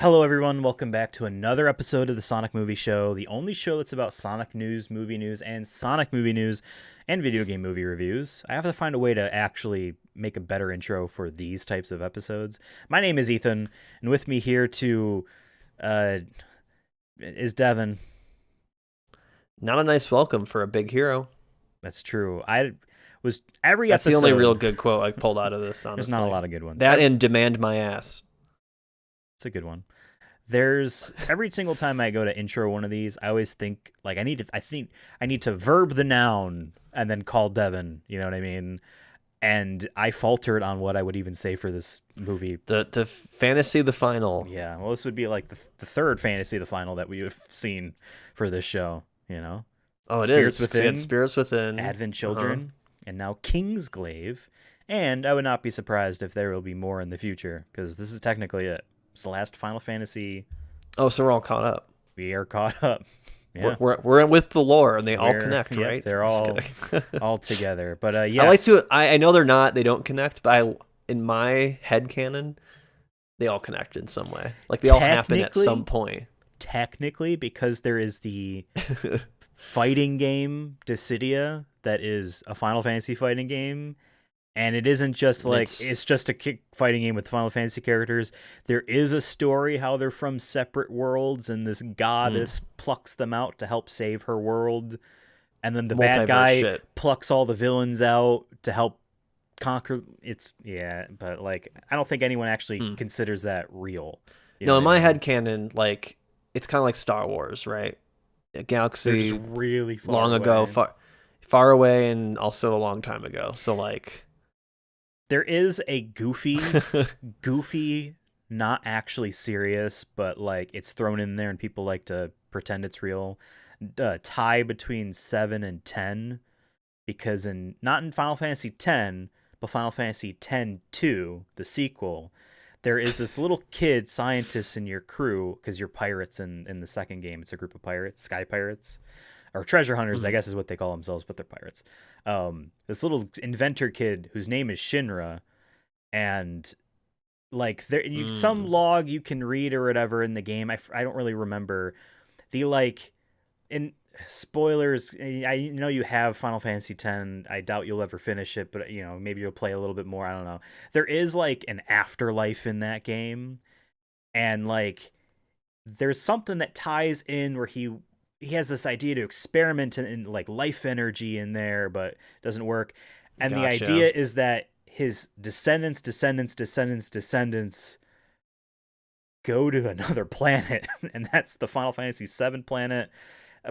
Hello, everyone. Welcome back to another episode of the Sonic Movie Show, the only show that's about Sonic news, movie news, and Sonic movie news and video game movie reviews. I have to find a way to actually make a better intro for these types of episodes. My name is Ethan, and with me here to uh, is Devin. Not a nice welcome for a big hero. That's true. I was every That's episode. the only real good quote I pulled out of this, honestly. There's not a lot of good ones. That and demand my ass. It's a good one. There's every single time I go to intro one of these, I always think like I think I need to verb the noun and then call Devin, you know what I mean? And I faltered on what I would even say for this movie. The fantasy the final. Yeah, well, this would be like the third fantasy the final that we have seen for this show, you know? Oh, it Spirits is. Within, Spirits Within, Advent Children, and now Kingsglaive. And I would not be surprised if there will be more in the future because this is technically it. It's the last Final Fantasy. Oh, so we're all caught up. We are caught up. Yeah. We're with the lore, and they all connect, yep, right? They're all together. But yes. I like to. I know they're not. They don't connect, but in my head canon, they all connect in some way. Like they all happen at some point. Technically, because there is the fighting game Dissidia that is a Final Fantasy fighting game. And it isn't just like it's just a fighting game with Final Fantasy characters. There is a story how they're from separate worlds, and this goddess plucks them out to help save her world. And then the bad guy plucks all the villains out to help conquer. But like I don't think anyone actually considers that real. No, in my head canon, like it's kind of like Star Wars, right? A galaxy really far long away. ago, far away, and also a long time ago. So like. There is a goofy, not actually serious, but like it's thrown in there and people like to pretend it's real. Tie between 7 and 10, because not in Final Fantasy 10, but Final Fantasy 10-2, the sequel, there is this little kid scientist in your crew because you're pirates in the second game. It's a group of pirates, sky pirates. Or treasure hunters, I guess is what they call themselves, but they're pirates. This little inventor kid whose name is Shinra, and like some log you can read or whatever in the game. I don't really remember the in spoilers. I know you have Final Fantasy X. I doubt you'll ever finish it, but maybe you'll play a little bit more. I don't know. There is like an afterlife in that game, and like there's something that ties in where he has this idea to experiment in like life energy in there, but it doesn't work. And the idea is that his descendants go to another planet, and that's the Final Fantasy VII planet.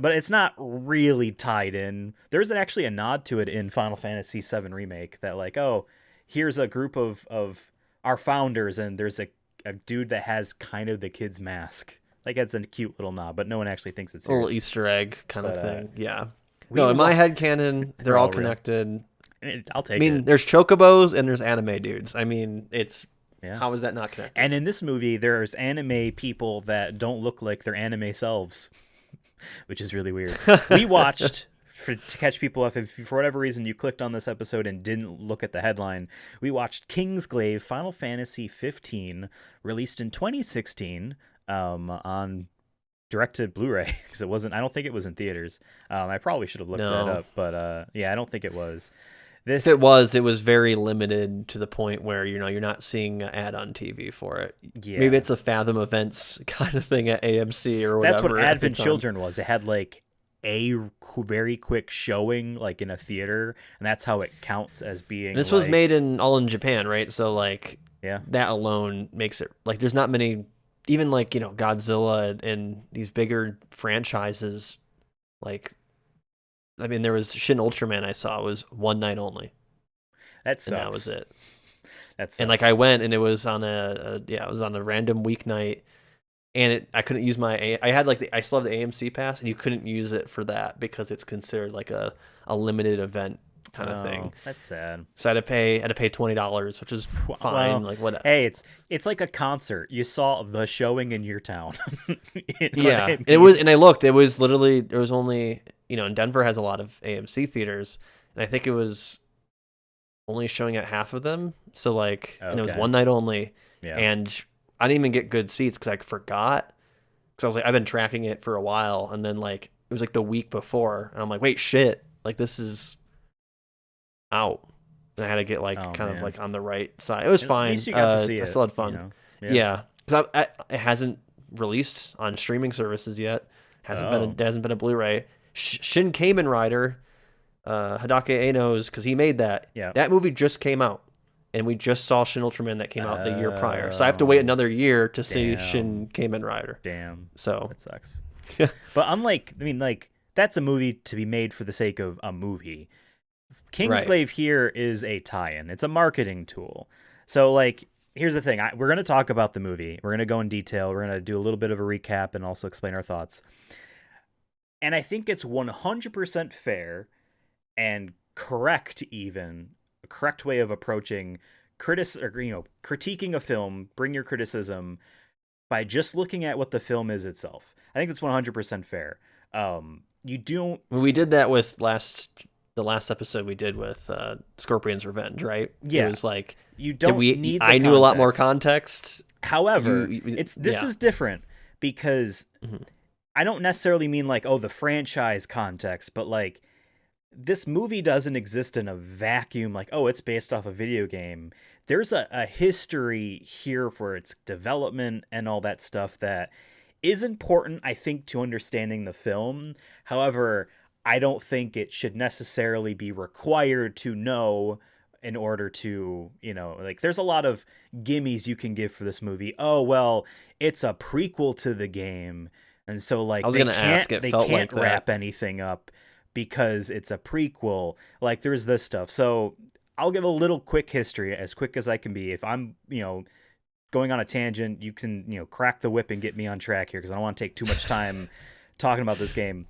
But it's not really tied in. There's actually a nod to it in Final Fantasy VII Remake that like, oh, here's a group of our founders, and there's a dude that has kind of the kid's mask. Like it's a cute little nod, but no one actually thinks it's serious. A little Easter egg kind of thing. Yeah. No, in my head canon, they're all connected. I'll take it. I mean, there's chocobos and there's anime dudes. I mean, how is that not connected? And in this movie, there's anime people that don't look like their anime selves, which is really weird. We watched, to catch people up, if for whatever reason you clicked on this episode and didn't look at the headline, we watched Kingsglaive Final Fantasy 15, released in 2016. On directed Blu-ray because it wasn't. I don't think it was in theaters. I probably should have looked that up, but I don't think it was. If it was very limited to the point where you're not seeing an ad on TV for it. Yeah. Maybe it's a Fathom Events kind of thing at AMC or whatever. That's what Advent Children was. It had like a very quick showing like in a theater, and that's how it counts as being. This was made all in Japan, right? So like that alone makes it like there's not many. Even like, Godzilla and these bigger franchises, like, I mean, there was Shin Ultraman I saw was one night only. That sucks. And that was it. That sucks. And like I went and it was on it was on a random weeknight, and I couldn't use I had like I still have the AMC pass, and you couldn't use it for that because it's considered like a limited event kind of thing. That's sad. So I had to pay $20, which is fine. Well, like what? Hey, it's like a concert. You saw the showing in your town. Yeah, I mean? It was, and I looked. It was literally there was only and Denver has a lot of AMC theaters, and I think it was only showing at half of them. So like, and it was one night only. Yeah. And I didn't even get good seats because I forgot. Because I was like, I've been tracking it for a while, and then like it was like the week before, and I'm like, wait, shit, like this is out. And I had to get like Oh kind of man. like on the right side. It was At fine. least you got to see I it, still had you fun. know. Yeah. Yeah, because it hasn't released on streaming services yet. Oh. Hasn't been a Blu-ray. Shin Kamen Rider, Hideki Anno's, because he made that. Yeah. That movie just came out, and we just saw Shin Ultraman that came out the year prior. So I have to wait Oh. another year to see Damn. Shin Kamen Rider. Damn. So That sucks. But unlike, I mean, like, that's a movie to be made for the sake of a movie. right. Kingsglaive here is a tie-in. It's a marketing tool. So, like, here's the thing. We're going to talk about the movie. We're going to go in detail. We're going to do a little bit of a recap and also explain our thoughts. And I think it's 100% fair and correct, even a correct way of approaching critiquing a film, bring your criticism by just looking at what the film is itself. I think that's 100% fair. You don't. We did that with the last episode we did with Scorpion's Revenge, right? Yeah. It was like You don't need the I knew a lot more context. context. However, this yeah. is different because I don't necessarily mean like, oh, the franchise context, but like this movie doesn't exist in a vacuum like, oh, it's based off a video game. There's a history here for its development and all that stuff that is important, I think, to understanding the film. However, I don't think it should necessarily be required to know in order to, like there's a lot of gimmies you can give for this movie. Oh, well, it's a prequel to the game. And so like I was gonna ask, they can't wrap anything up because it's a prequel. Like there's this stuff. So I'll give a little quick history, as quick as I can be. If I'm, going on a tangent, you can, crack the whip and get me on track here because I don't want to take too much time talking about this game.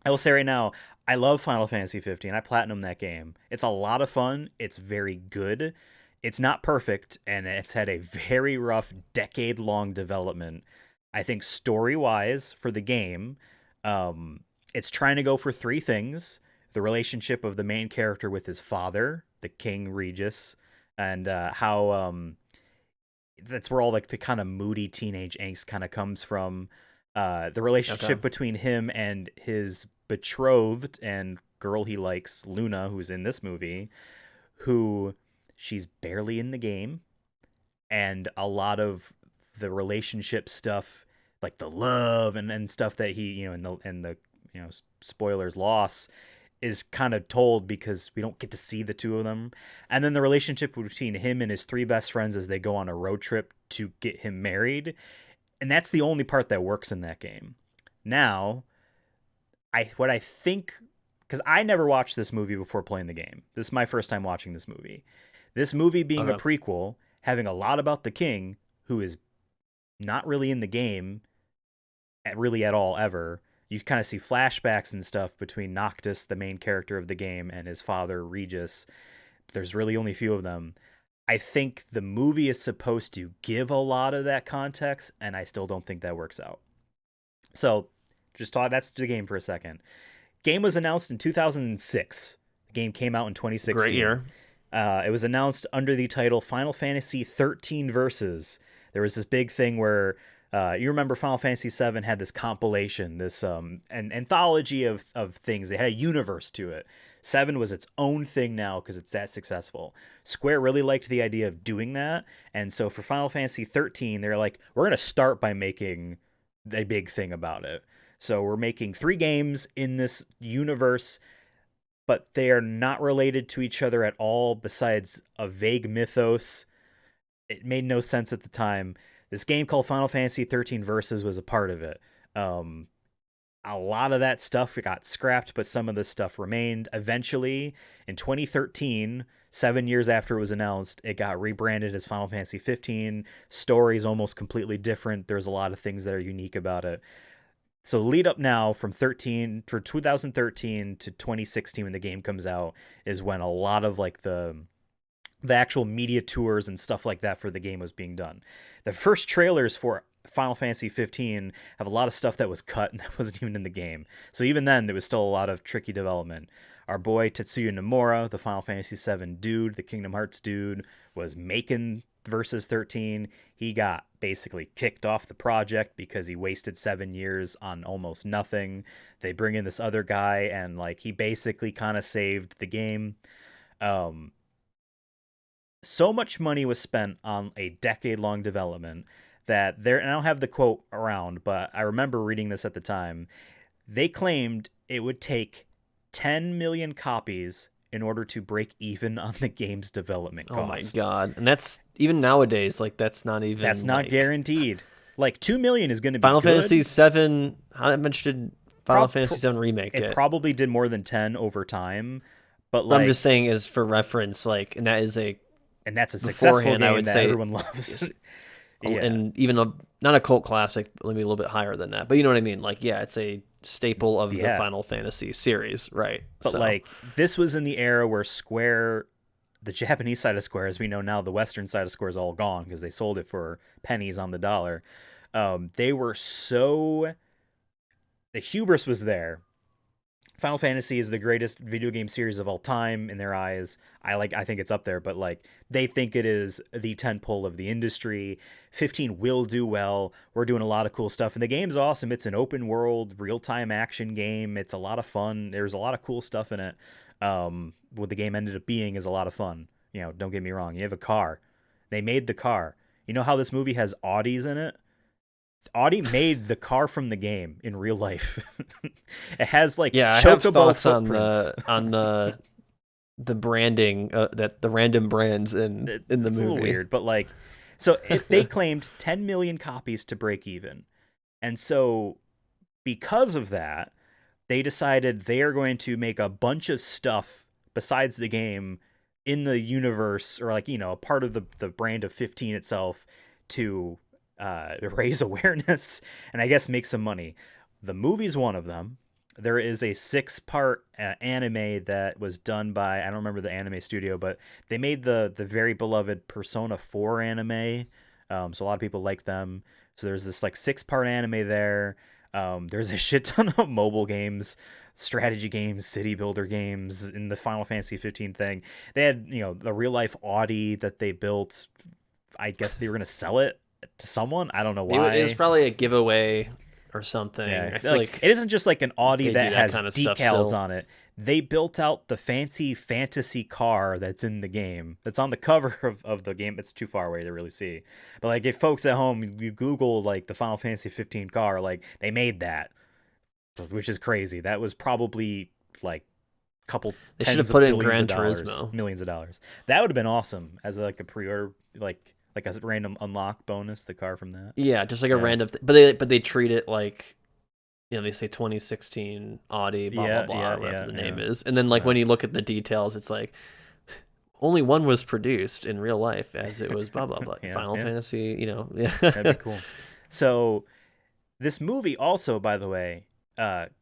I will say right now, I love Final Fantasy 15. I platinumed that game. It's a lot of fun. It's very good. It's not perfect, and it's had a very rough decade-long development. I think story-wise for the game, it's trying to go for three things: the relationship of the main character with his father, the King Regis, and how that's where all like the kind of moody teenage angst kind of comes from. The relationship between him and his betrothed and girl he likes, Luna, who's in this movie, who she's barely in the game, and a lot of the relationship stuff, like the love and stuff that he, and the spoilers, loss, is kind of told because we don't get to see the two of them. And then the relationship between him and his three best friends as they go on a road trip to get him married. And that's the only part that works in that game. Now, what I think, because I never watched this movie before playing the game. This is my first time watching this movie. This movie being a prequel, having a lot about the king, who is not really in the game really at all ever. You kind of see flashbacks and stuff between Noctis, the main character of the game, and his father, Regis. There's really only a few of them. I think the movie is supposed to give a lot of that context, and I still don't think that works out. So, that's the game for a second. Game was announced in 2006. The game came out in 2016. Great year. It was announced under the title Final Fantasy 13 Versus. There was this big thing where you remember Final Fantasy VII had this compilation, this an anthology of things. They had a universe to it. 7 was its own thing now because it's that successful. Square really liked the idea of doing that, and so for Final Fantasy 13, they're like, we're going to start by making a big thing about it. So we're making 3 games in this universe, but they are not related to each other at all besides a vague mythos. It made no sense at the time. This game called Final Fantasy 13 Versus was a part of it. A lot of that stuff got scrapped, but some of the stuff remained. Eventually, in 2013, 7 years after it was announced, it got rebranded as Final Fantasy 15. Story's almost completely different. There's a lot of things that are unique about it. So lead up now from 2013 to 2016 when the game comes out is when a lot of like the actual media tours and stuff like that for the game was being done. The first trailers for Final Fantasy 15 have a lot of stuff that was cut and that wasn't even in the game. So even then, there was still a lot of tricky development. Our boy Tetsuya Nomura, the Final Fantasy VII dude, the Kingdom Hearts dude, was making versus 13. He got basically kicked off the project because he wasted 7 years on almost nothing. They bring in this other guy, and like he basically kind of saved the game. Um, so much money was spent on a decade-long development that there, and I don't have the quote around, but I remember reading this at the time. They claimed it would take 10 million copies in order to break even on the game's development cost. Oh my god. And that's even nowadays, like that's not even That's not guaranteed. Like 2 million is going to be Final good. Fantasy 7, how much did Final Fantasy 7 remake it probably did more than 10 over time, but like I'm just saying is for reference, like, and that's a successful game I would that say everyone loves. Yeah. And even not a cult classic, but maybe a little bit higher than that. But you know what I mean? Like, yeah, it's a staple of the Final Fantasy series, right? But like, this was in the era where Square, the Japanese side of Square, as we know now, the Western side of Square is all gone because they sold it for pennies on the dollar. They were so, the hubris was there. Final Fantasy is the greatest video game series of all time in their eyes. I think it's up there, but like they think it is the tentpole of the industry. 15 will do well. We're doing a lot of cool stuff, and the game's awesome. It's an open world, real-time action game. It's a lot of fun. There's a lot of cool stuff in it. What the game ended up being is a lot of fun. You know, don't get me wrong. You have a car. They made the car. You know how this movie has Audis in it? Audi made the car from the game in real life. It has like I have thoughts on the branding that the random brands in the movie. It's a little weird, but like, so if they claimed 10 million copies to break even, and so because of that, they decided they are going to make a bunch of stuff besides the game in the universe, or like, you know, a part of the brand of 15 itself to raise awareness and I guess make some money. The movie's one of them. There is a 6-part anime that was done by, I don't remember the anime studio, but they made the very beloved Persona 4 anime. So a lot of people like them. So there's this like 6-part anime there. There's a shit ton of mobile games, strategy games, city builder games in the Final Fantasy 15 thing. They had, you know, the real life Audi that they built. I guess they were going to sell it to someone. I don't know why. It was probably a giveaway or something. Yeah. I feel like it isn't just like an Audi that has kind of decals on it. They built out the fancy fantasy car that's in the game. That's on the cover of the game. It's too far away to really see. But like, if folks at home, you Google like the Final Fantasy 15 car, like they made that, which is crazy. That was probably like a couple. They should have put in Gran Turismo. Millions of dollars. That would have been awesome as like a pre-order, like a random unlock bonus, the car from that. Yeah, just like a random but they treat it like, you know, they say 2016 Audi, blah, blah, blah, whatever the name is. And then like when you look at the details, it's like only one was produced in real life as it was blah, blah, blah. Final Fantasy, you know. Yeah. That'd be cool. So this movie also, by the way,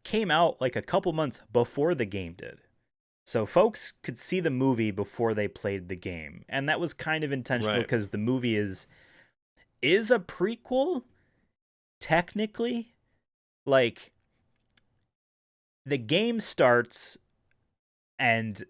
came out like a couple months before the game did. So folks could see the movie before they played the game. And that was kind of intentional because the movie is a prequel, technically. Like, the game starts and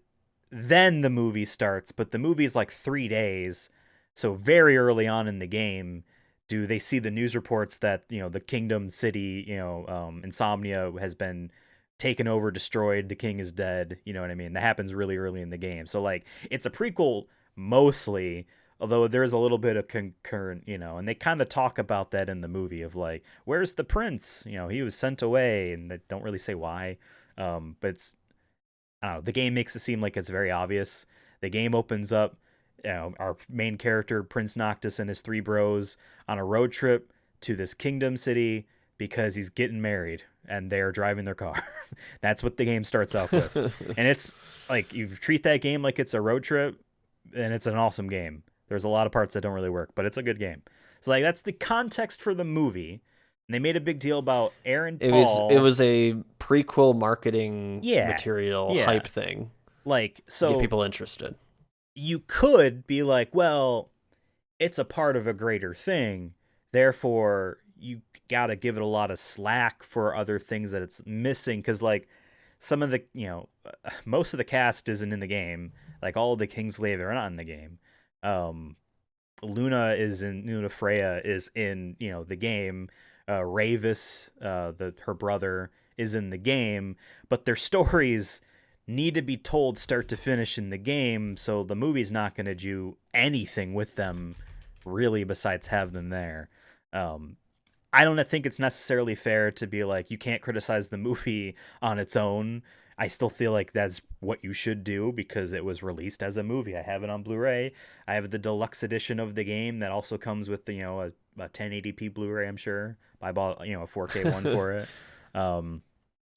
then the movie starts, but the movie's like 3 days. So very early on in the game, do they see the news reports that, you know, the Kingdom City, you know, Insomnia has been taken over, destroyed, the king is dead, you know what I mean? That happens really early in the game. So like, it's a prequel mostly, although there's a little bit of concurrent, you know, and they kind of talk about that in the movie of like, where's the prince? You know, he was sent away, and they don't really say why. But it's, I don't know, the game makes it seem like it's very obvious. The game opens up, you know, our main character, Prince Noctis, and his 3 bros on a road trip to this kingdom city because he's getting married and they are driving their car. That's what the game starts off with. And it's like, you treat that game like it's a road trip, and it's an awesome game. There's a lot of parts that don't really work, but it's a good game. So like, that's the context for the movie. And they made a big deal about Aaron Paul. It was a prequel marketing material hype thing. Like, so get people interested. You could be like, well, it's a part of a greater thing, therefore you gotta give it a lot of slack for other things that it's missing, because like some of the, you know, most of the cast isn't in the game. Like all of the Kingsglaive are not in the game. Luna Freya is in, the game. Ravis, her brother, is in the game, but their stories need to be told start to finish in the game, so the movie's not going to do anything with them really besides have them there. I don't think it's necessarily fair to be like, you can't criticize the movie on its own. I still feel like that's what you should do because it was released as a movie. I have it on Blu-ray. I have the deluxe edition of the game that also comes with a 1080p Blu-ray, I'm sure. I bought, a 4K one for it.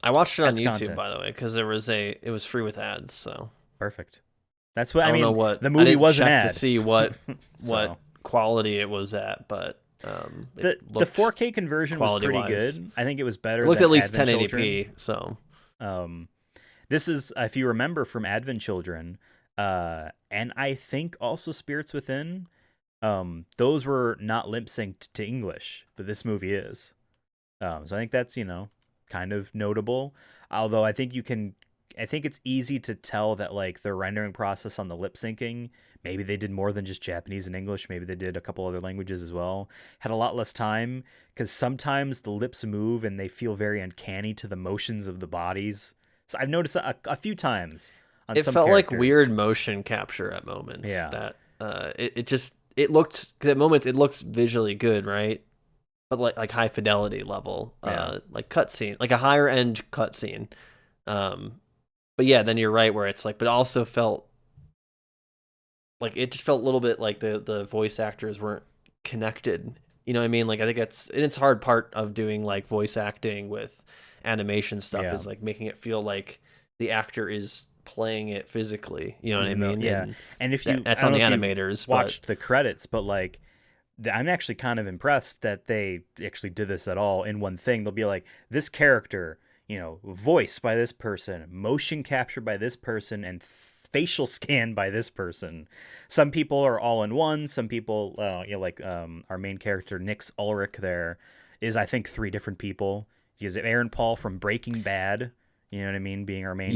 I watched it on YouTube, content. by the way, because it was free with ads. So perfect. That's what I mean. Know what the movie was an ad to see what so. what quality it was at, but the 4K conversion was pretty good. I think it was better. It looked than at least Advent 1080p. Children. So this is, if you remember from Advent Children, and I think also Spirits Within, those were not lip synced to English, but this movie is. So I think that's kind of notable. Although I think it's easy to tell that like the rendering process on the lip syncing, maybe they did more than just Japanese and English. Maybe they did a couple other languages as well. Had a lot less time because sometimes the lips move and they feel very uncanny to the motions of the bodies. So I've noticed that a few times. On it some felt characters. Like weird motion capture at moments. Yeah. That it looked, because at moments it looks visually good, right? But like high fidelity level, like cutscene, like a higher end cutscene. But yeah, then you're right where it's like, but it also felt like it just felt a little bit like the voice actors weren't connected. You know what I mean? Like I think it's hard part of doing like voice acting with animation stuff is like making it feel like the actor is playing it physically. You know what I mean? Yeah. And if you that's on the animators, watched the credits, but like I'm actually kind of impressed that they actually did this at all in one thing. They'll be like, this character, voice by this person, motion capture by this person, and facial scan by this person. Some people are all in one. Some people, like our main character, Nix Ulrich, there is, I think, 3 different people. You have Aaron Paul from Breaking Bad, you know what I mean, being our main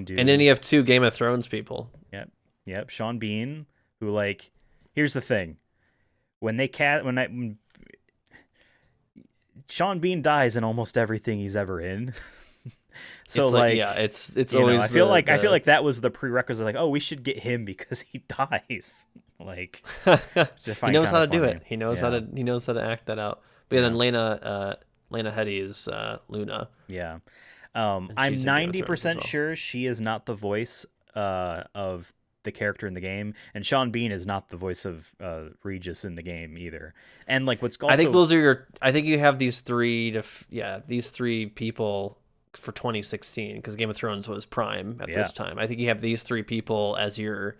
dude. And then you have 2 Game of Thrones people. Yep. Sean Bean, who, like, here's the thing. When Sean Bean dies in almost everything he's ever in. So it's always I feel like that was the prerequisite, like, oh, we should get him because he dies. Like he knows how to do it. He knows how to act that out. But then Lena Headey is Luna. Yeah. I'm 90% sure she is not the voice of the character in the game, and Sean Bean is not the voice of Regis in the game either. And like what's also, I think you have these 3 people for 2016 because Game of Thrones was prime at this time. I think you have these 3 people as your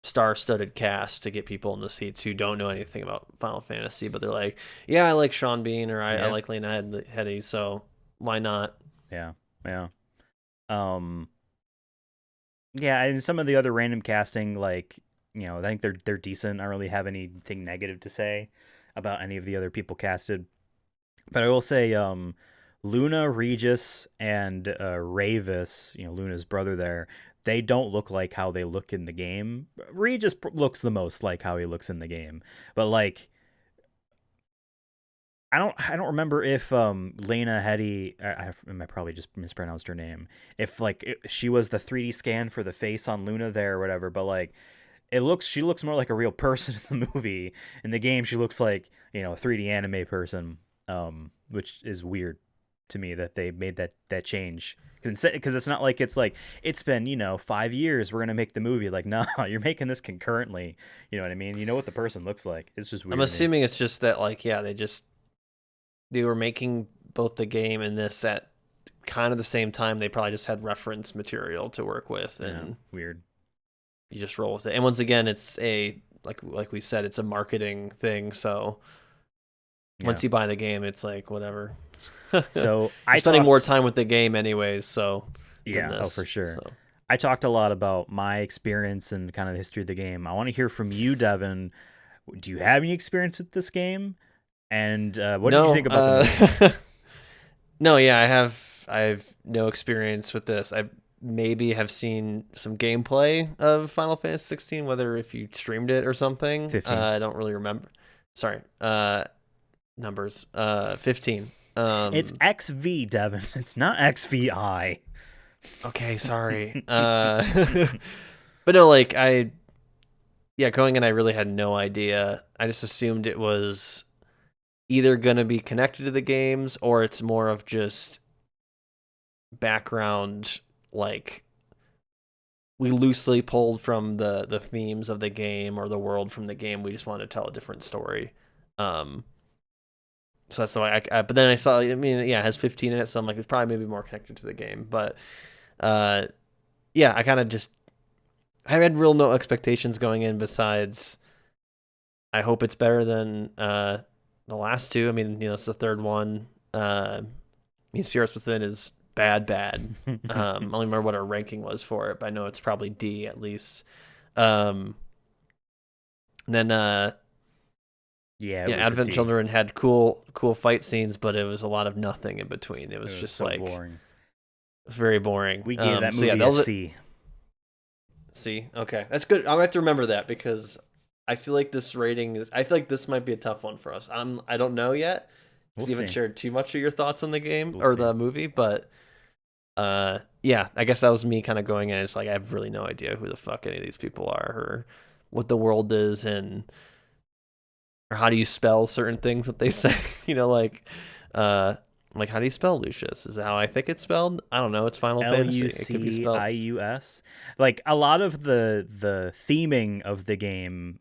star-studded cast to get people in the seats who don't know anything about Final Fantasy, but they're like, I like Sean Bean or I like Lena Headey, so why not? Yeah. And some of the other random casting, like, I think they're decent. I don't really have anything negative to say about any of the other people casted. But I will say, Luna, Regis, and Ravis, Luna's brother there, they don't look like how they look in the game. Regis looks the most like how he looks in the game. But, like, I don't remember if Lena Headey, I probably just mispronounced her name, if like she was the 3D scan for the face on Luna there or whatever, but like she looks more like a real person in the movie. In the game she looks like a 3D anime person, which is weird to me that they made that change, because it's not like it's been 5 years, we're gonna make the movie. Like, no, you're making this concurrently. You know what I mean? You know what the person looks like. It's just weird. I'm assuming it's just that they were making both the game and this at kind of the same time. They probably just had reference material to work with, and weird. You just roll with it. And once again, it's like we said, it's a marketing thing. So once you buy the game, it's like whatever. So I'm spending more time with the game anyways. So for sure. So. I talked a lot about my experience and kind of the history of the game. I want to hear from you, Devin. Do you have any experience with this game? And what did you think about the movie? No, I have no experience with this. maybe have seen some gameplay of Final Fantasy 16, whether if you streamed it or something. 15. I don't really remember. Sorry. Numbers. 15. It's XV, Devin. It's not XVI. Okay, sorry. But no, like going in, I really had no idea. I just assumed it was either going to be connected to the games or it's more of just background, like we loosely pulled from the themes of the game or the world from the game. We just wanted to tell a different story. So that's why but then I saw, I mean, yeah, it has 15 in it, so I'm like, it's probably maybe more connected to the game. But yeah, I kind of just, I had real no expectations going in besides I hope it's better than the last two. I mean, it's the third one. Spirits Within is bad. I don't remember what our ranking was for it, but I know it's probably D at least. Then Advent Children had cool fight scenes, but it was a lot of nothing in between. It was just so like boring. It was very boring. We gave that movie a C. C. Okay, that's good. I'll have to remember that because I feel like this rating is. I feel like this might be a tough one for us. I don't know yet. We'll you haven't shared too much of your thoughts on the game or the movie, but yeah, I guess that was me kind of going in. It's like I have really no idea who the fuck any of these people are or what the world is and or how do you spell certain things that they say. Like how do you spell Lucius? Is that how I think it's spelled? I don't know. It's Final Fantasy. Lucius. Like a lot of the theming of the game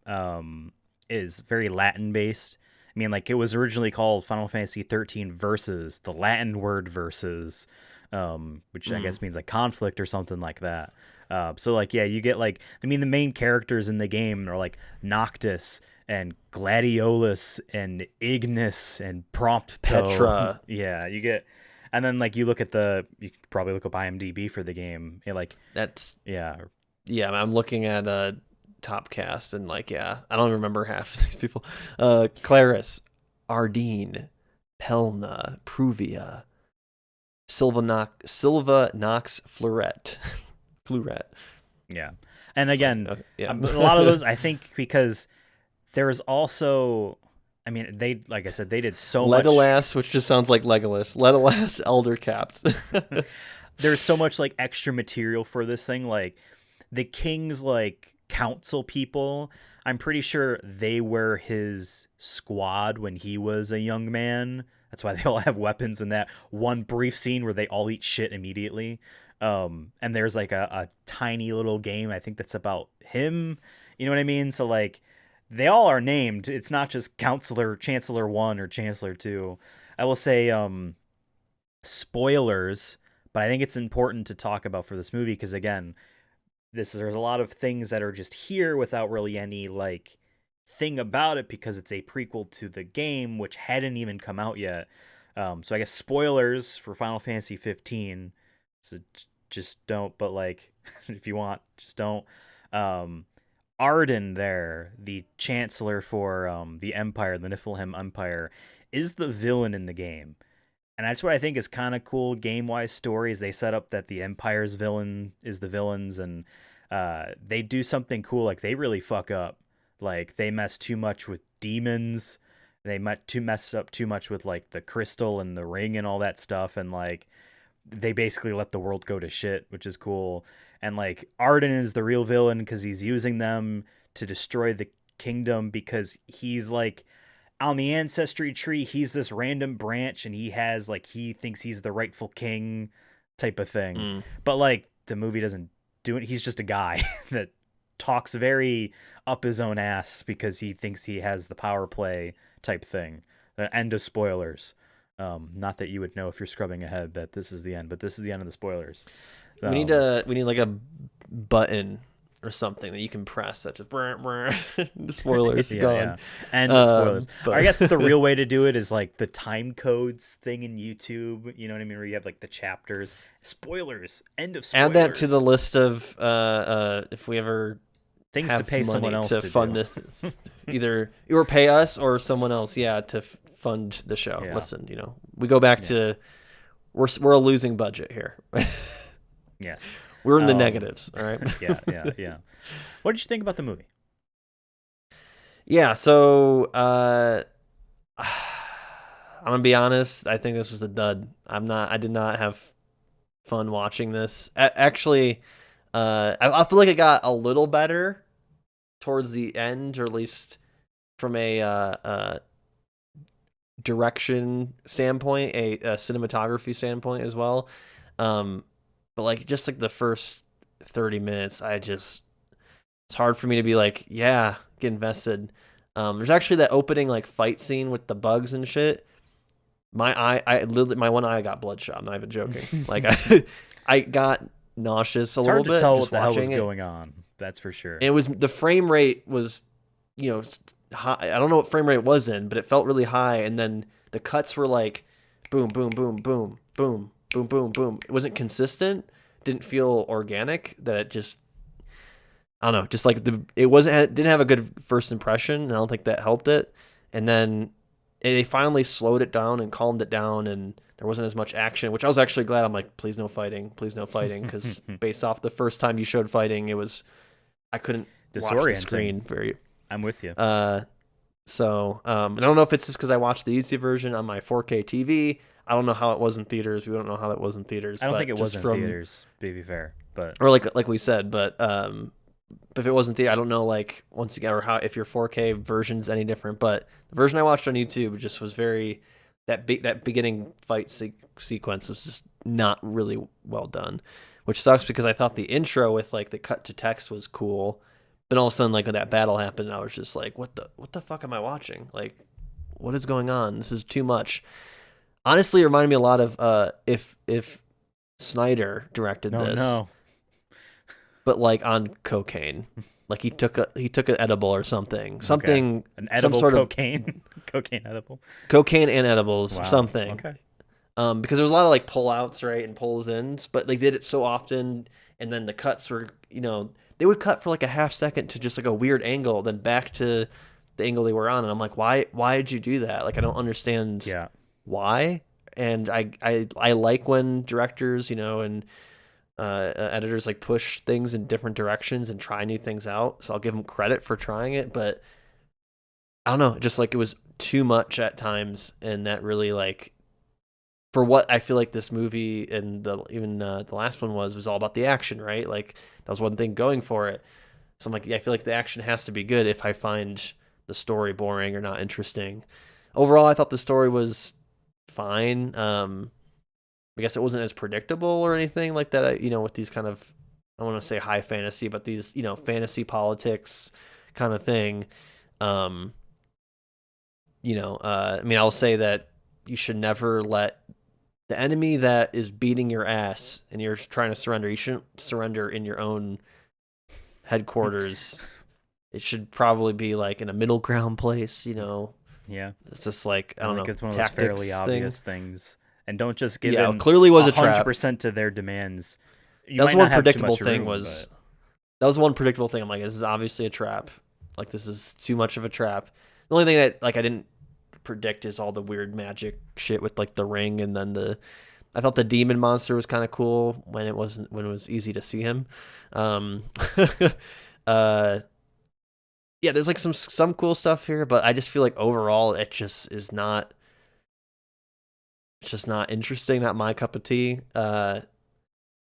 is very Latin based. I mean, like it was originally called Final Fantasy 13 Versus, the Latin word versus, which I guess means like conflict or something like that. So like, yeah, you get like, I mean, the main characters in the game are like Noctis and Gladiolus and Ignis and Prompto. Petra. Yeah, you get, and then like you look at you could probably look up IMDb for the game. Like that's yeah. I'm looking at top cast and like I don't remember half of these people. Claris, Ardeen, Pelna, Pruvia, Silva Nox Fleuret. Yeah, and again, like, a lot of those I think because there was also, I mean, they, like I said, they did so much. Legolas, which just sounds like Legolas. Legolas, Elder Caps. There's so much like extra material for this thing. Like the king's like council people, I'm pretty sure they were his squad when he was a young man. That's why they all have weapons in that one brief scene where they all eat shit immediately. And there's like a tiny little game, I think that's about him. You know what I mean? So like, they all are named. It's not just Chancellor 1 or Chancellor 2. I will say spoilers, but I think it's important to talk about for this movie because, again, there's a lot of things that are just here without really any, like, thing about it because it's a prequel to the game, which hadn't even come out yet. So I guess spoilers for Final Fantasy 15. So just don't, but, like, if you want, just don't. Arden there, the chancellor for the Empire, the Niflheim Empire, is the villain in the game. And that's what I think is kind of cool game-wise stories. They set up that the Empire's villain is the villains, and they do something cool. Like, they really fuck up. Like, they mess too much with demons. They messed up too much with, like, the crystal and the ring and all that stuff. And, like, they basically let the world go to shit, which is cool. And, like, Arden is the real villain because he's using them to destroy the kingdom because he's, like, on the ancestry tree, he's this random branch and he has, like, he thinks he's the rightful king type of thing. But, like, the movie doesn't do it. He's just a guy that talks very up his own ass because he thinks he has the power play type thing. End of spoilers. Not that you would know if you're scrubbing ahead that this is the end, but this is the end of the spoilers. So, we need like a button or something that you can press that just the spoilers gone. Yeah. And spoilers. But I guess the real way to do it is like the time codes thing in YouTube. You know what I mean? Where you have like the chapters, spoilers, end of spoilers. Add that to the list of if we ever things to pay someone else to fund this, either or pay us or someone else, to fund the show. Yeah. Listen, we go back to we're a losing budget here. Yes. We're in the negatives, all right? Yeah. What did you think about the movie? Yeah, so I'm gonna be honest. I think this was a dud. I did not have fun watching this. Actually, I feel like it got a little better towards the end, or at least from a direction standpoint, a cinematography standpoint as well. But like just like the first 30 minutes, it's hard for me to be like, yeah, get invested. There's actually that opening like fight scene with the bugs and shit. I literally, my one eye got bloodshot. I'm not even joking. Like I got nauseous a it's little hard to bit tell just what the hell was watching it. going on. That's for sure. It was the frame rate was, high. I don't know what frame rate it was in, but it felt really high. And then the cuts were like, boom, boom, boom, boom, boom, boom, boom, boom. It wasn't consistent. Didn't feel organic. That it just, I don't know. Just like it didn't have a good first impression, and I don't think that helped it. And then they finally slowed it down and calmed it down, and there wasn't as much action, which I was actually glad. I'm like, please no fighting, because based off the first time you showed fighting, I couldn't watch the screen very. I'm with you. So I don't know if it's just because I watched the YouTube version on my 4K TV. I don't know how it was in theaters. We don't know how it was in theaters. I don't think it was in theaters, to be fair, but or like we said, but if it wasn't theater, I don't know. Like once again, or how if your 4K version's any different. But the version I watched on YouTube just was very that beginning fight sequence was just not really well done, which sucks because I thought the intro with like the cut to text was cool. But all of a sudden, like when that battle happened, I was just like, "What the fuck am I watching? Like, what is going on? This is too much." Honestly, it reminded me a lot of if Snyder directed this, no, but like on cocaine, like he took an edible or something, an edible, some sort cocaine, cocaine edible, cocaine and edibles, wow. Something. Okay. Because there was a lot of like pull outs, right, and pulls ins, but they did it so often, and then the cuts were, they would cut for like a half second to just like a weird angle, then back to the angle they were on, and I'm like, why did you do that? Like I don't understand why. And I like when directors, and editors like push things in different directions and try new things out. So I'll give them credit for trying it, but I don't know, just like it was too much at times, and that really like for what I feel like this movie and the last one was all about the action, right? Like that was one thing going for it. So I'm like, yeah, I feel like the action has to be good if I find the story boring or not interesting. Overall, I thought the story was fine. I guess it wasn't as predictable or anything like that. With these kind of, I want to say high fantasy, but these, fantasy politics kind of thing. I mean, I'll say that you should never let the enemy that is beating your ass and you're trying to surrender, you shouldn't surrender in your own headquarters. It should probably be like in a middle ground place, Yeah. It's just like, I don't know. It's one of those fairly obvious things. And don't just give in clearly was 100% to their demands. That was one predictable thing. That was one predictable thing. I'm like, this is obviously a trap. Like, this is too much of a trap. The only thing that like I didn't predict is all the weird magic shit with like the ring, and then I thought the demon monster was kind of cool when it was easy to see him. Yeah, there's like some cool stuff here, but I just feel like overall it just is not. It's just not interesting, not my cup of tea.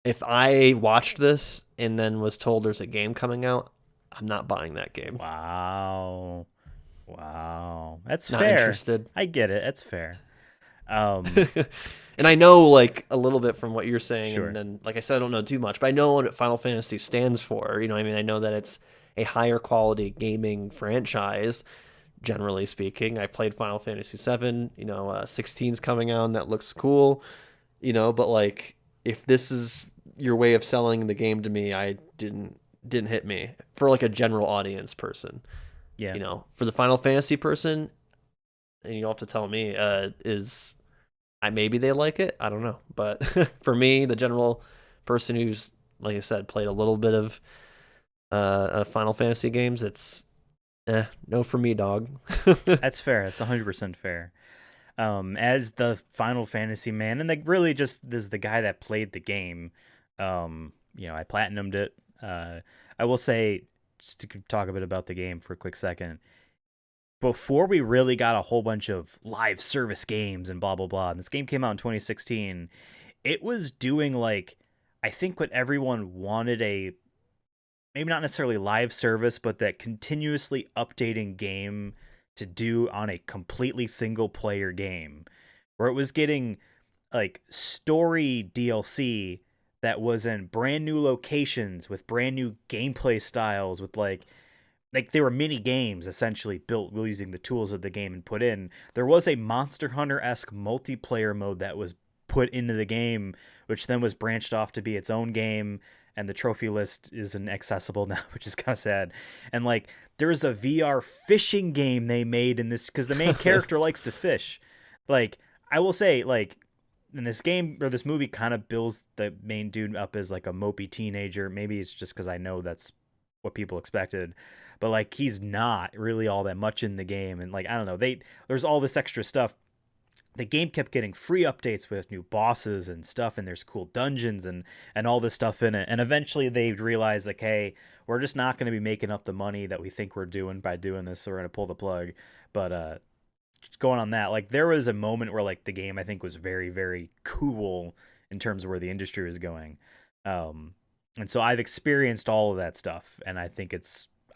If I watched this and then was told there's a game coming out, I'm not buying that game. Wow. That's not fair. Interested. I get it. That's fair. And I know like a little bit from what you're saying, sure. And then like I said, I don't know too much, but I know what Final Fantasy stands for. I mean, I know that it's a higher quality gaming franchise. Generally speaking, I've played Final Fantasy 7, 16's coming out and that looks cool, but like if this is your way of selling the game to me, I didn't hit me for like a general audience person. Yeah. For the Final Fantasy person, and you'll have to tell me, maybe they like it. I don't know. But for me, the general person who's, like I said, played a little bit of Final Fantasy games, it's no for me, dog. That's fair. That's 100% fair. As the Final Fantasy man, and like really just is the guy that played the game, I platinumed it. I will say, just to talk a bit about the game for a quick second, before we really got a whole bunch of live service games and blah blah blah, and this game came out in 2016, it was doing like, I think what everyone wanted, a maybe not necessarily live service, but that continuously updating game to do on a completely single player game, where it was getting like story DLC that was in brand new locations with brand new gameplay styles, with like they were mini games essentially built using the tools of the game and put in. There was a Monster Hunter-esque multiplayer mode that was put into the game, which then was branched off to be its own game, and the trophy list isn't accessible now, which is kind of sad. And like there's a VR fishing game they made in this because the main character likes to fish. Like I will say, like in this game or this movie kind of builds the main dude up as like a mopey teenager. Maybe it's just because I know that's what people expected, but like he's not really all that much in the game. And like I don't know, there's all this extra stuff. The game kept getting free updates with new bosses and stuff, and there's cool dungeons and all this stuff in it. And eventually they realized like, hey, we're just not going to be making up the money that we think we're doing by doing this, so we're going to pull the plug. But just going on that, like there was a moment where like the game I think was very very cool in terms of where the industry was going. And so I've experienced all of that stuff, and I think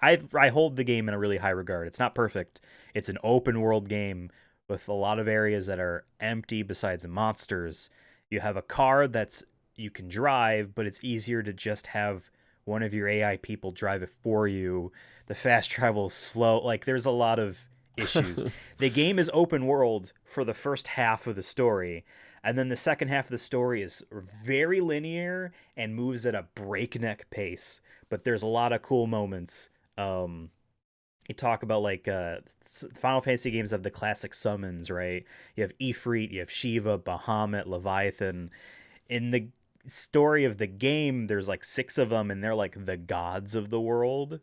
I hold the game in a really high regard. It's not perfect. It's an open world game with a lot of areas that are empty besides the monsters. You have a car that's you can drive, but it's easier to just have one of your AI people drive it for you. The fast travel is slow. Like there's a lot of issues. The game is open world for the first half of the story, and then the second half of the story is very linear and moves at a breakneck pace. But there's a lot of cool moments. You talk about like Final Fantasy games have the classic summons, right? You have Ifrit, you have Shiva, Bahamut, Leviathan. In the story of the game, there's like 6 of them, and they're like the gods of the world.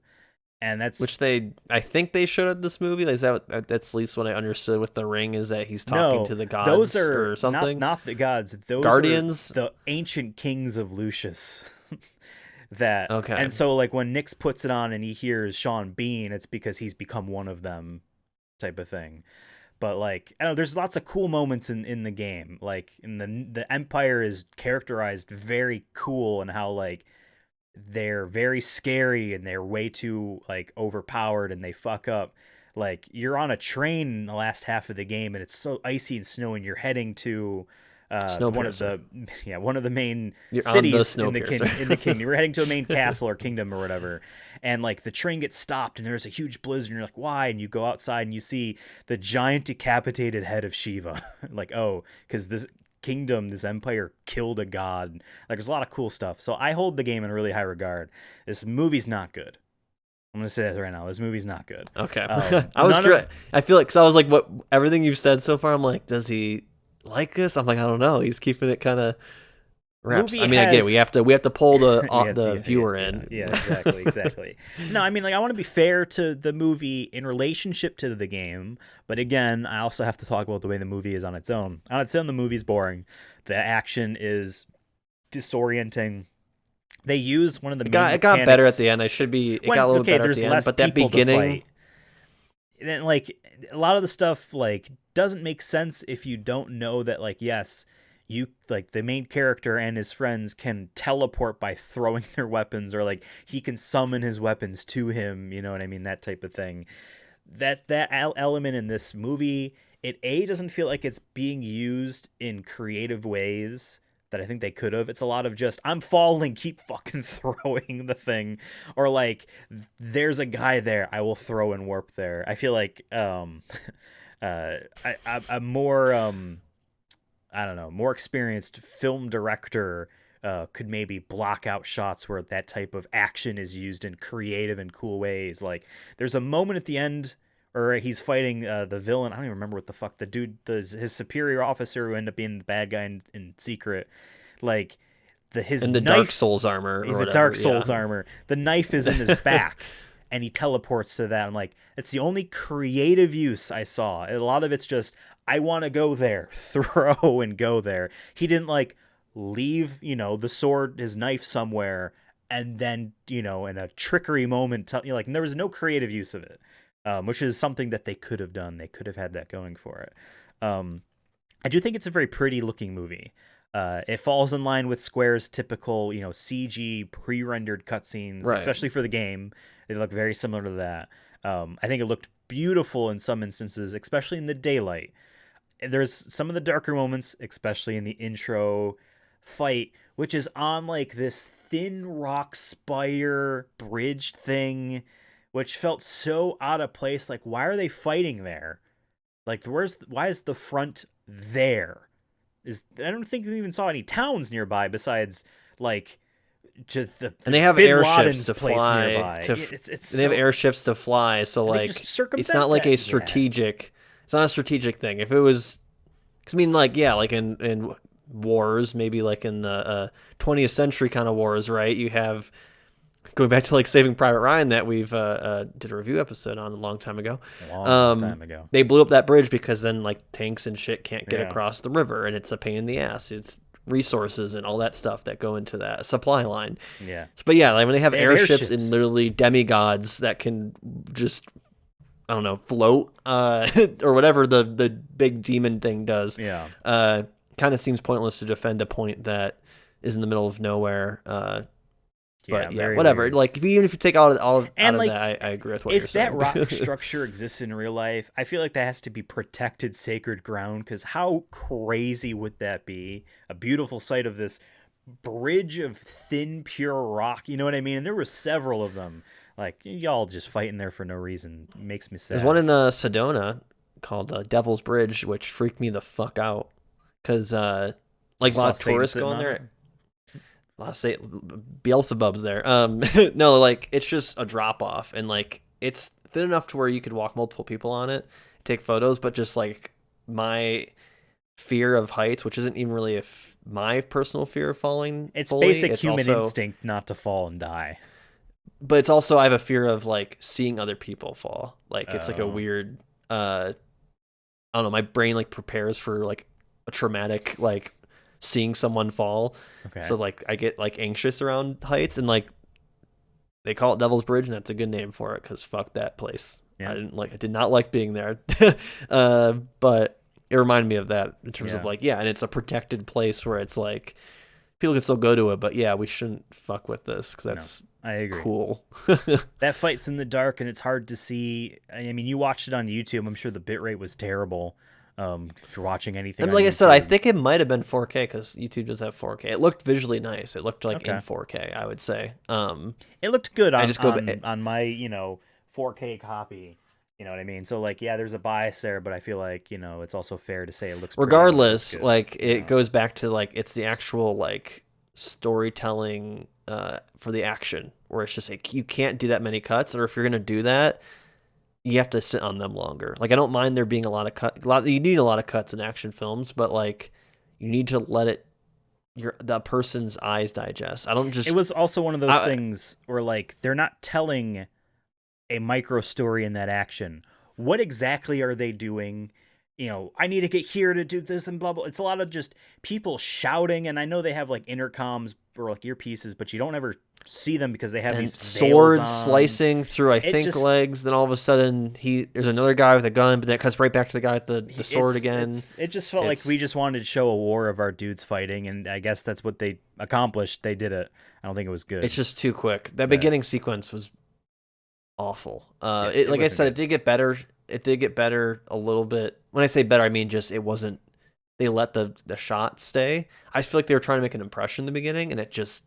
And that's which I think they showed in this movie. Is that's at least what I understood with the ring, is that he's talking to the gods. Those are or something. Not the gods. Those guardians, are the ancient kings of Lucius. That okay. And so like when Nyx puts it on and he hears Sean Bean, it's because he's become one of them, type of thing. But like I don't know, there's lots of cool moments in the game. Like in the Empire is characterized very cool, and how like they're very scary and they're way too like overpowered and they fuck up. Like you're on a train in the last half of the game and it's so icy and snowy, and you're heading to one of the main cities in the kingdom. You're heading to a main castle or kingdom or whatever, and like the train gets stopped and there's a huge blizzard, and you're like, why? And you go outside and you see the giant decapitated head of Shiva. Like, oh, because this kingdom, this empire killed a god. Like there's a lot of cool stuff. So I hold the game in really high regard. This movie's not good. I'm gonna say that right now. This movie's not good. Okay. I feel like, because I was like, what, everything you've said so far, I'm like, does he like this? I'm like, I don't know. He's keeping it kind of wraps. I mean, again, we have to pull the viewer in. Yeah, exactly. No, I mean, like I want to be fair to the movie in relationship to the game, but again, I also have to talk about the way the movie is on its own. On its own, the movie's boring. The action is disorienting. They use one of the it got better at the end. It got a little better at the end, but that beginning, then like a lot of the stuff like doesn't make sense if you don't know that, like, yes, you like the main character and his friends can teleport by throwing their weapons, or like he can summon his weapons to him, you know what I mean, that type of thing. That element in this movie, it doesn't feel like it's being used in creative ways that I think they could have. It's a lot of just, I'm falling, keep fucking throwing the thing, or like there's a guy there, I will throw and warp there. I feel like I'm more I don't know, more experienced film director could maybe block out shots where that type of action is used in creative and cool ways. Like there's a moment at the end or he's fighting the villain. I don't even remember what the fuck the dude, his superior officer who ended up being the bad guy in secret. Like his in the knife, Dark Souls armor, in the Dark Souls armor, the knife is in his back, and he teleports to that. I'm like, it's the only creative use I saw. A lot of it's just, I want to go there, throw and go there. He didn't like, leave, the sword, his knife somewhere, and then, in a trickery moment, and there was no creative use of it, which is something that they could have done. They could have had that going for it. I do think it's a very pretty looking movie. It falls in line with Square's typical, CG pre-rendered cutscenes, Right. especially for the game. They look very similar to that. I think it looked beautiful in some instances, especially in the daylight. There's some of the darker moments, especially in the intro fight, which is on like this thin rock spire bridge thing, which felt so out of place. Like, why are they fighting there? Like, why is the front there? I don't think we even saw any towns nearby besides like and they have Bin airships Laden's to place fly. nearby. They have airships to fly, so like it's not like a strategic. Yeah. It's not a strategic thing. If it was, because I mean, like like in wars, maybe like in the 20th century kind of wars, right? You have going back to like Saving Private Ryan that we've did a review episode on a long time ago. Long time ago. They blew up that bridge because then like tanks and shit can't get across the river, and it's a pain in the ass. It's resources and all that stuff that go into that supply line. Yeah. But yeah, like when they have airships and literally demigods that can just, I don't know, float or whatever the big demon thing does. Yeah. Kind of seems pointless to defend a point that is in the middle of nowhere. But yeah, whatever. Weird. Like even if you take all of that, I agree with what you're saying. If that rock structure exists in real life, I feel like that has to be protected sacred ground, because how crazy would that be? A beautiful sight of this bridge of thin, pure rock. You know what I mean? And there were several of them. Like, y'all just fighting there for no reason. It makes me sad. There's one in Sedona called Devil's Bridge, which freaked me the fuck out because like a lot of tourists go in there. I'll say Beelzebub's there. No, like it's just a drop off, and like it's thin enough to where you could walk multiple people on it, take photos, but just like my fear of heights, which isn't even really my personal fear of falling. It's basic human instinct not to fall and die. But it's also I have a fear of like seeing other people fall. Like it's like a weird I don't know, my brain like prepares for like a traumatic like seeing someone fall. Okay. So like I get like anxious around heights, and like they call it Devil's Bridge, and that's a good name for it because fuck that place. Yeah. I did not like being there. But it reminded me of that in terms of like, and it's a protected place where it's like people can still go to it, but we shouldn't fuck with this because that's I agree. Cool. That fight's in the dark and it's hard to see. I mean, you watched it on YouTube. I'm sure the bitrate was terrible. If you're watching anything, and like I said, I think it might have been 4K because YouTube does have 4K. It looked visually nice. It looked like in 4K, I would say. It looked good on my 4K copy. You know what I mean? So like, there's a bias there, but I feel like it's also fair to say it looks. Regardless, like it goes back to like it's the actual like storytelling for the action, where it's just like you can't do that many cuts, or if you're gonna do that, you have to sit on them longer. Like I don't mind there being a lot of you need a lot of cuts in action films, but like you need to let the person's eyes digest. I don't just. It was also one of those things where like they're not telling a micro story in that action. What exactly are they doing? I need to get here to do this and blah blah. It's a lot of just people shouting, and I know they have like intercoms or like earpieces, but you don't ever see them because they have these swords slicing through legs. Then all of a sudden there's another guy with a gun, but that cuts right back to the guy with the sword again. It just felt like we just wanted to show a war of our dudes fighting, and I guess that's what they accomplished. They did it. I don't think it was good. It's just too quick. That beginning sequence was awful. Like I said, it did get better. It did get better a little bit. When I say better, I mean just it wasn't. They let the shot stay. I just feel like they were trying to make an impression in the beginning, and it just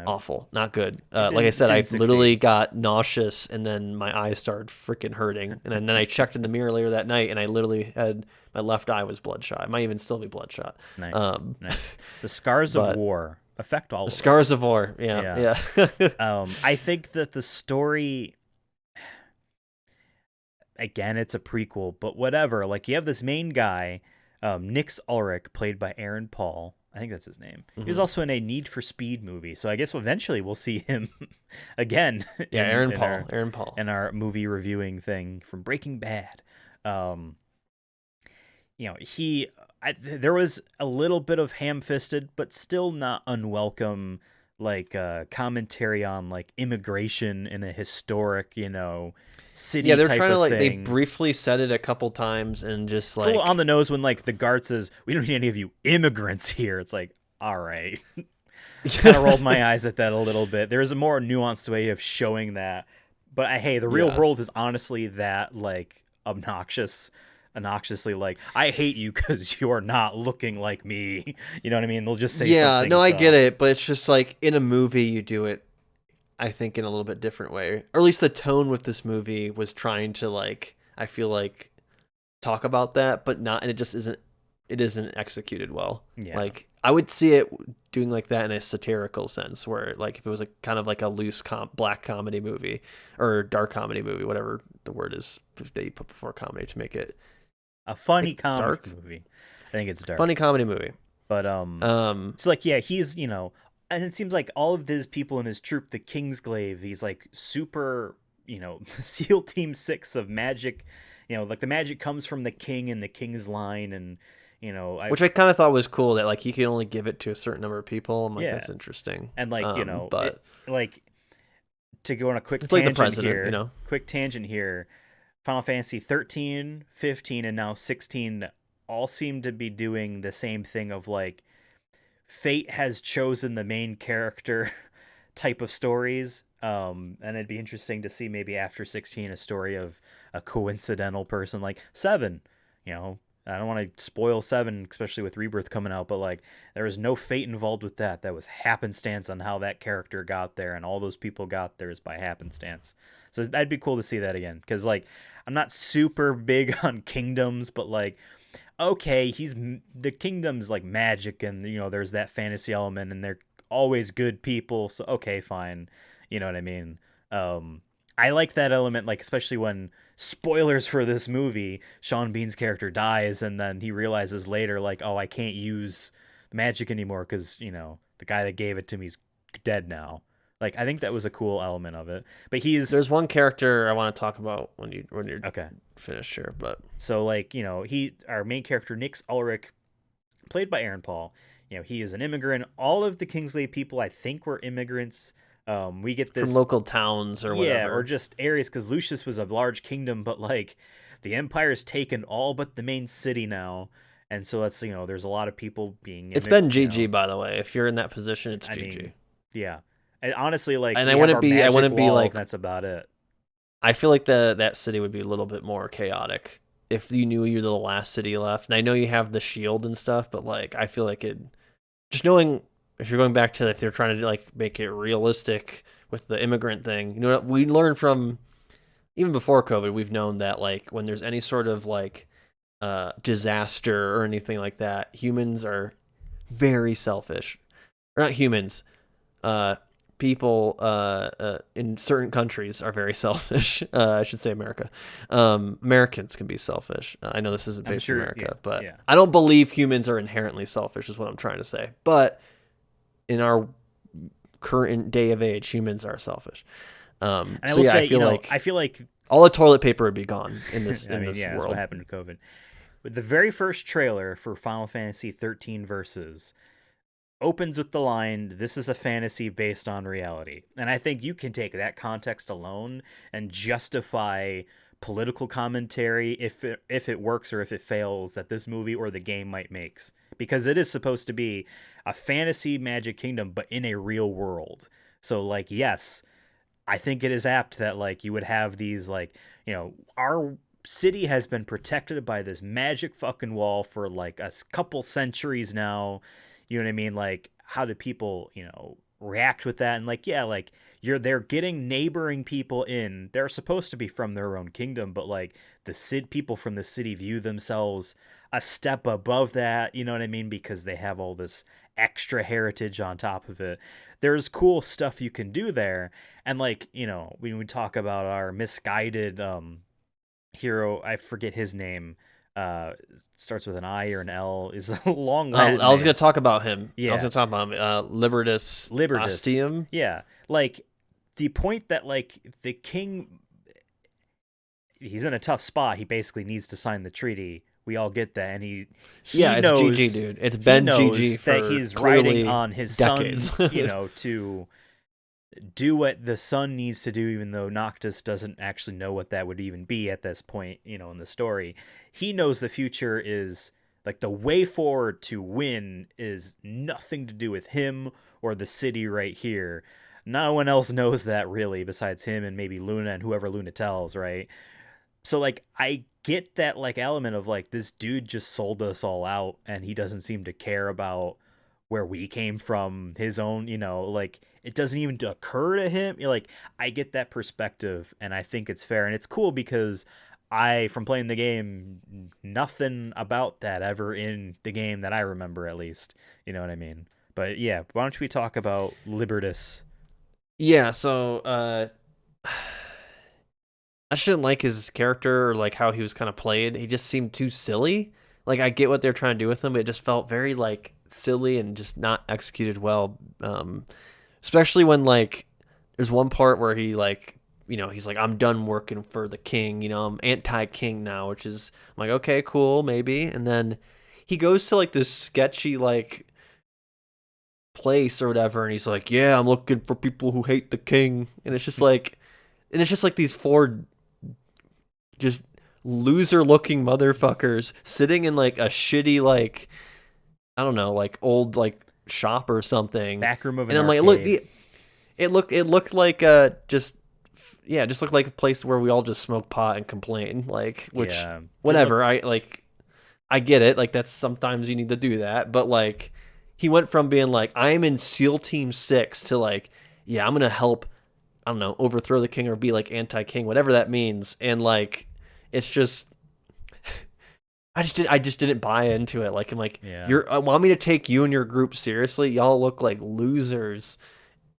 awful, not good. Like I said, I literally got nauseous, and then my eyes started freaking hurting. And then I checked in the mirror later that night, and I literally had my left eye was bloodshot. It might even still be bloodshot. Nice. Nice. The scars of war affect all of us. The scars of war. Yeah. I think that the story. Again, it's a prequel, but whatever. Like, you have this main guy, Nix Ulrich, played by Aaron Paul. I think that's his name. Mm-hmm. He was also in a Need for Speed movie, so I guess eventually we'll see him again. Aaron Paul. In our movie reviewing thing from Breaking Bad. there was a little bit of ham-fisted, but still not unwelcome, like commentary on like immigration in a historic, city they're type trying to of like they thing. briefly said it a couple times and just It's a little like on the nose when like the guard says, "We don't need any of you immigrants here." It's like, all right. Kind of rolled my eyes at that a little bit. There's a more nuanced way of showing that, but hey, the real yeah. world is honestly that like obnoxiously like, I hate you because you're not looking like me. You know what I mean? They'll just say Yeah, something. no, I get it, but it's just like in a movie you do it, I think, in a little bit different way. Or at least the tone with this movie was trying to like, I feel like, talk about that, but not, and it isn't executed well. Yeah. Like I would see it doing like that in a satirical sense, where like if it was a kind of like a loose black comedy movie or dark comedy movie, whatever the word is that you put before comedy to make it A funny like comedy dark movie. I think it's dark. funny comedy movie. But so like, yeah, he's, and it seems like all of these people in his troop, the Kingsglaive, these like super, SEAL Team 6 of magic, like the magic comes from the king and the king's line, and which I kind of thought was cool that like he could only give it to a certain number of people. I'm like, yeah, that's interesting. and like but like to go on a quick it's tangent like the president, here, Final Fantasy 13, 15, and now 16 all seem to be doing the same thing of like, fate has chosen the main character type of stories. And it'd be interesting to see maybe after 16 a story of a coincidental person like 7. I don't want to spoil 7, especially with Rebirth coming out, but like there was no fate involved with that. That was happenstance on how that character got there, and all those people got there is by happenstance. So that'd be cool to see that again, because like I'm not super big on kingdoms, but like, okay, the kingdom's like magic, and there's that fantasy element, and they're always good people, so okay, fine. You know what I mean? I like that element, like especially when, spoilers for this movie, Sean Bean's character dies, and then he realizes later like, oh, I can't use magic anymore because the guy that gave it to me's dead now. Like, I think that was a cool element of it. But there's one character I want to talk about when you're okay finished here. But so like, our main character Nix Ulrich, played by Aaron Paul. He is an immigrant. All of the Kingsglaive people, I think, were immigrants. We get this from local towns or whatever, or just areas, because Lucius was a large kingdom, but like the Empire's taken all but the main city now, and so that's there's a lot of people being. It's been GG, by the way. If you're in that position, it's GG. Yeah, and honestly, like, and I wouldn't be like, that's about it. I feel like that city would be a little bit more chaotic if you knew you're the last city left. And I know you have the shield and stuff, but like I feel like it, just knowing. If you're going back to if they're trying to like make it realistic with the immigrant thing, what we learned from even before COVID, we've known that like when there's any sort of like disaster or anything like that, humans are very selfish. Or not humans, people in certain countries are very selfish. I should say America. Americans can be selfish. I know this isn't based in America, but I don't believe humans are inherently selfish is what I'm trying to say. But in our current day of age, humans are selfish. And I will say, I feel like all the toilet paper would be gone in this world. That's what happened to COVID. With the very first trailer for Final Fantasy 13 Versus opens with the line, "This is a fantasy based on reality." And I think you can take that context alone and justify political commentary if it works or if it fails that this movie or the game might make, because it is supposed to be a fantasy magic kingdom but in a real world. So like, yes, I think it is apt that like you would have these like, our city has been protected by this magic fucking wall for like a couple centuries now. You know what I mean? Like, how do people react with that? And like, yeah, like they're getting neighboring people in. They're supposed to be from their own kingdom, but like the people from the city view themselves a step above that. You know what I mean? Because they have all this extra heritage on top of it. There's cool stuff you can do there. And like, when we talk about our misguided hero, I forget his name. Starts with an I or an L. Is a long Latin I was name. going to talk about him. Yeah. I was going to talk about him. Libertus Ostium. Yeah. Like, the point that, like, the king, he's in a tough spot. He basically needs to sign the treaty We all get that, and Yeah, he it's GG, knows dude. It's he been GG knows that for he's riding clearly on his decades. son, to do what the son needs to do, even though Noctis doesn't actually know what that would even be at this point, in the story. He knows the future is like the way forward to win is nothing to do with him or the city right here. No one else knows that really besides him and maybe Luna and whoever Luna tells, right? So like I get that like element of like this dude just sold us all out and he doesn't seem to care about where we came from, his own, like it doesn't even occur to him. Like I get that perspective and I think it's fair and it's cool because from playing the game, nothing about that ever in the game that I remember at least. You know what I mean? But yeah, why don't we talk about Libertas? Yeah, so I just didn't like his character or like how he was kind of played. He just seemed too silly. Like I get what they're trying to do with him, but it just felt very like silly and just not executed well. Especially when like there's one part where he like he's like I'm done working for the king. I'm anti-king now, which is I'm like okay, cool, maybe. And then he goes to like this sketchy like place or whatever, and he's like, yeah, I'm looking for people who hate the king, and it's just like these four just loser looking motherfuckers sitting in like a shitty like I don't know like old like shop or something. Back room of an and I'm arcade. like, look, it looked like just looked like a place where we all just smoke pot and complain, like which yeah. whatever. I get it, like that's sometimes you need to do that, but like he went from being like I'm in SEAL Team 6 to like yeah I'm gonna help I don't know overthrow the king or be like anti-king, whatever that means, and like it's just I just didn't buy into it. Like I'm like you want me to take you and your group seriously? Y'all look like losers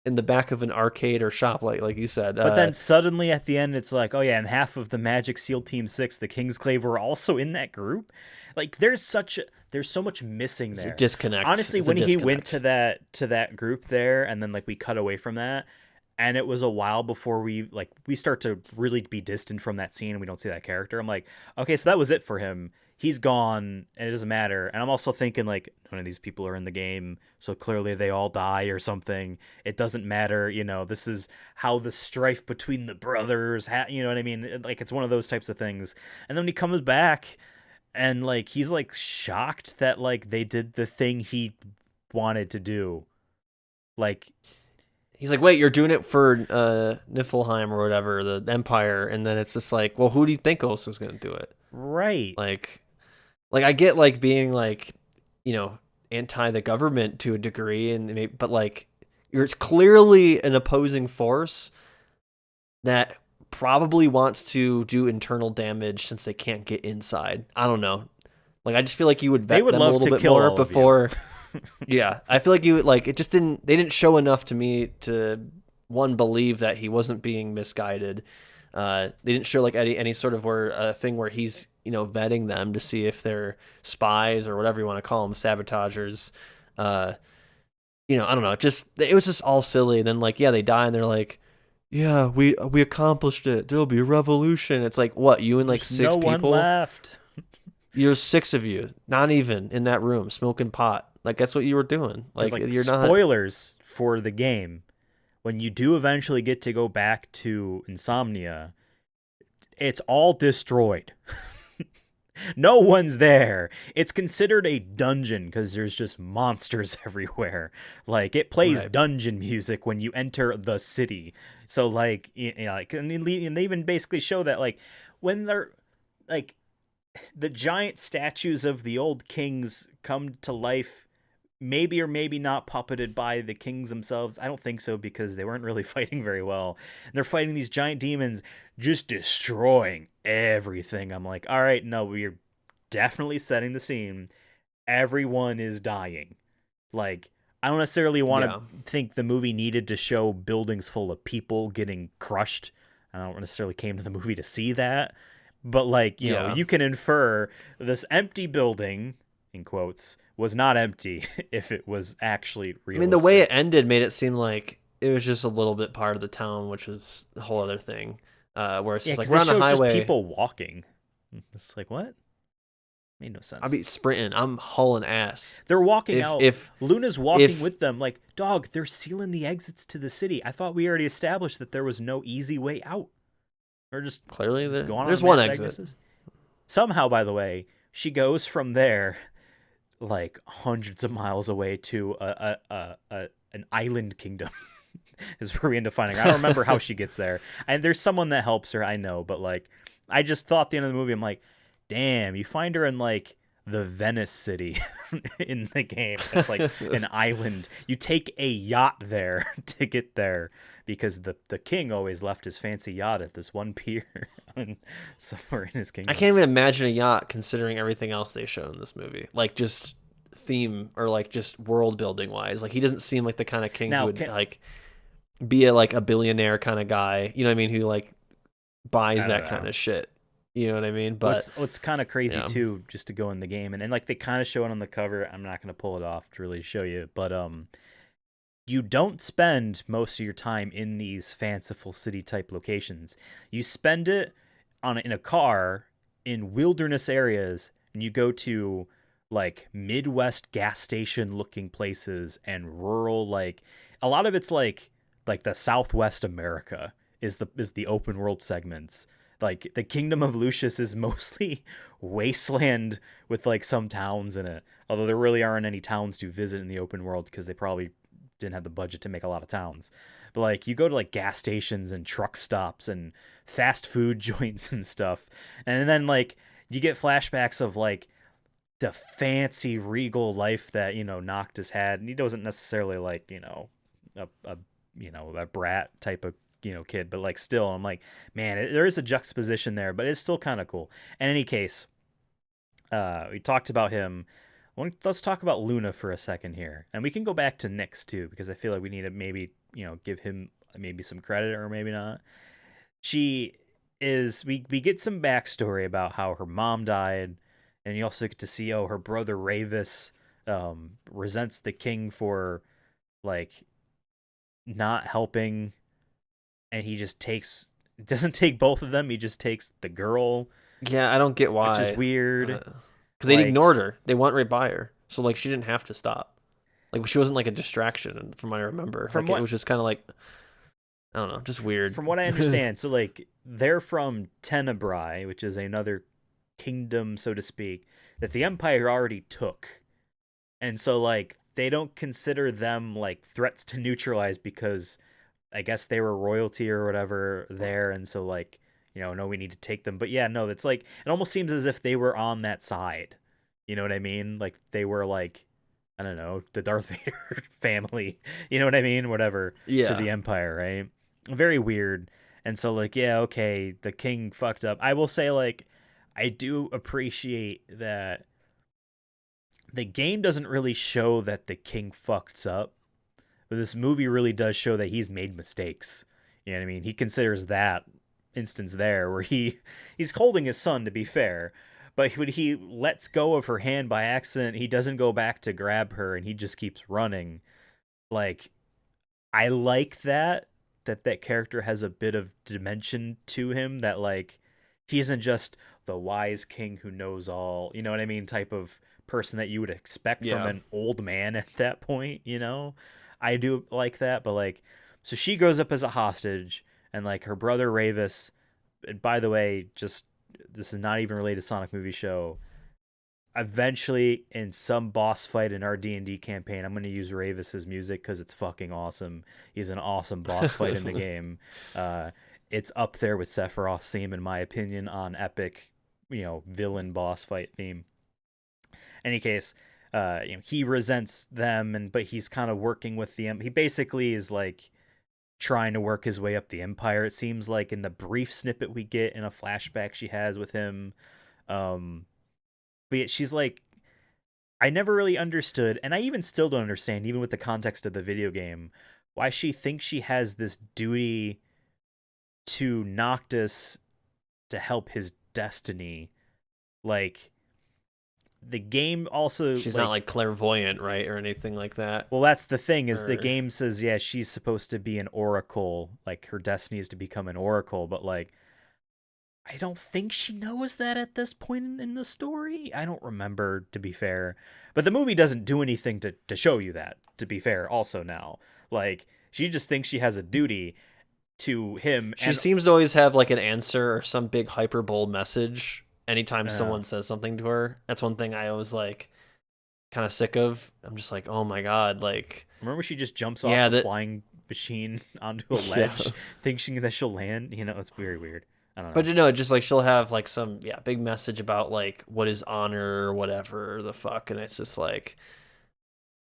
in the back of an arcade or shop, like you said. But then suddenly at the end, it's like, oh yeah, and half of the Magic SEAL Team 6, the Kingsglaive, were also in that group. Like there's so much missing there. It's a disconnect. Honestly, when he went to that group there, and then like we cut away from that, and it was a while before we start to really be distant from that scene and we don't see that character. I'm like, okay, so that was it for him. He's gone and it doesn't matter. And I'm also thinking like none of these people are in the game, so clearly they all die or something. It doesn't matter, this is how the strife between the brothers, you know what I mean? Like it's one of those types of things. And then when he comes back and like he's like shocked that like they did the thing he wanted to do. Like he's like, wait, you're doing it for Niflheim or whatever, the Empire, and then it's just like, well, who do you think else is going to do it? Right. Like I get like being like, anti the government to a degree, but like it's clearly an opposing force that probably wants to do internal damage since they can't get inside. I don't know. Like I just feel like you would vet them a little bit more before. Yeah, I feel like you would like it. Just didn't. They didn't show enough to me to believe that he wasn't being misguided. They didn't show like any sort of thing where he's vetting them to see if they're spies or whatever you want to call them, sabotagers. I don't know. It was just all silly. And then like they die and they're like, yeah, we accomplished it. There'll be a revolution. It's like what you and like There's 6 people one left. There's 6 of you, not even in that room smoking pot. Like that's what you were doing. Like you're not. Spoilers for the game. When you do eventually get to go back to Insomnia, it's all destroyed. No one's there. It's considered a dungeon because there's just monsters everywhere. Like it plays dungeon music when you enter the city. So like, and they even basically show that like when they're like the giant statues of the old kings come to life, maybe or maybe not puppeted by the kings themselves. I don't think so because they weren't really fighting very well. And they're fighting these giant demons, just destroying everything. I'm like, all right, no, we're definitely setting the scene. Everyone is dying. Like, I don't necessarily want to think the movie needed to show buildings full of people getting crushed. I don't necessarily came to the movie to see that. But like, you know, you can infer this empty building, in quotes, was not empty if it was actually realistic. I mean, the way it ended made it seem like it was just a little bit part of the town, which is a whole other thing. Where it's just like we're on the highway, just people walking. It's like what? Made no I'd sense. be sprinting. I'm hauling ass. They're walking out. If Luna's walking with them. Like, dog, they're sealing the exits to the city. I thought we already established that there was no easy way out. Or just clearly there's one exit. Somehow, by the way, she goes from there, like hundreds of miles away to an island kingdom. Is where we end up finding her. I don't remember how she gets there. And there's someone that helps her, I know, but like, I just thought at the end of the movie, I'm like, damn, you find her in like the Venice city in the game. It's like an island. You take a yacht there to get there because the king always left his fancy yacht at this one pier somewhere in his kingdom. I can't even imagine a yacht considering everything else they show in this movie. Like just theme or like just world building wise. Like he doesn't seem like the kind of king who would like be a billionaire kind of guy. You know what I mean? Who like buys that kind of shit. You know what I mean? But what's kind of crazy too, just to go in the game, and like they kind of show it on the cover. I'm not gonna pull it off to really show you, but you don't spend most of your time in these fanciful city type locations. You spend it in a car in wilderness areas, and you go to like Midwest gas station looking places and rural, like a lot of it's like the Southwest America is the open world segments. Like the Kingdom of Lucius is mostly wasteland with like some towns in it. Although there really aren't any towns to visit in the open world because they probably didn't have the budget to make a lot of towns. But like you go to like gas stations and truck stops and fast food joints and stuff. And then like you get flashbacks of like the fancy regal life that, Noctis had. And he wasn't necessarily like, a brat type of kid, but like still I'm like, man, there is a juxtaposition there, but it's still kind of cool. In any case, we talked about him. Let's talk about Luna for a second here, and we can go back to Nyx too, because I feel like we need to maybe give him maybe some credit or maybe not. We get some backstory about how her mom died, and you also get to see her brother Ravis resents the king for like not helping, and he just doesn't take both of them. He just takes the girl. Yeah, I don't get why. Which is weird. Because they ignored her. They went right by her. So, like, she didn't have to stop. Like, she wasn't, like, a distraction, from what I remember. It was just kind of, like, I don't know, just weird. From what I understand, so, like, they're from Tenebrae, which is another kingdom, so to speak, that the Empire already took. And so, like, they don't consider them, like, threats to neutralize because I guess they were royalty or whatever there, and so like, no, we need to take them. But yeah, no, it's like it almost seems as if they were on that side. You know what I mean? Like they were like, I don't know, the Darth Vader family. You know what I mean? Whatever. Yeah. To the Empire, right? Very weird. And so like, yeah, okay, the king fucked up. I will say like, I do appreciate that the game doesn't really show that the king fucks up. But this movie really does show that he's made mistakes. You know what I mean? He considers that instance there where he's holding his son, to be fair. But when he lets go of her hand by accident, he doesn't go back to grab her and he just keeps running. Like, I like that character has a bit of dimension to him, that like he isn't just the wise king who knows all, you know what I mean, type of person that you would expect from an old man at that point, I do like that, but like, so she grows up as a hostage, and like her brother Ravis, and by the way, just this is not even related to Sonic Movie Show. Eventually, in some boss fight in our D&D campaign, I'm going to use Ravis's music because it's fucking awesome. He's an awesome boss fight in the game. It's up there with Sephiroth's theme, in my opinion, on epic, villain boss fight theme. Any case, he resents them, but he's kind of working with he basically is like trying to work his way up the Empire. It seems like in the brief snippet we get in a flashback she has with him. But yet she's like, I never really understood, and I even still don't understand, even with the context of the video game, why she thinks she has this duty to Noctis to help his destiny. Like, the game also... She's not, like, clairvoyant, right? Or anything like that. Well, that's the thing, is the game says, yeah, she's supposed to be an oracle. Like, her destiny is to become an oracle. But, like, I don't think she knows that at this point in the story. I don't remember, to be fair. But the movie doesn't do anything to show you that, to be fair, also now. Like, she just thinks she has a duty to him. She seems to always have like an answer or some big hyperbole message anytime someone says something to her. That's one thing I always like kind of sick of. I'm just like, oh my God. Like, remember she just jumps off the flying machine onto a ledge thinking that she'll land? You know, it's very weird. I don't know. But you know, just like she'll have like some big message about like what is honor or whatever the fuck, and it's just like,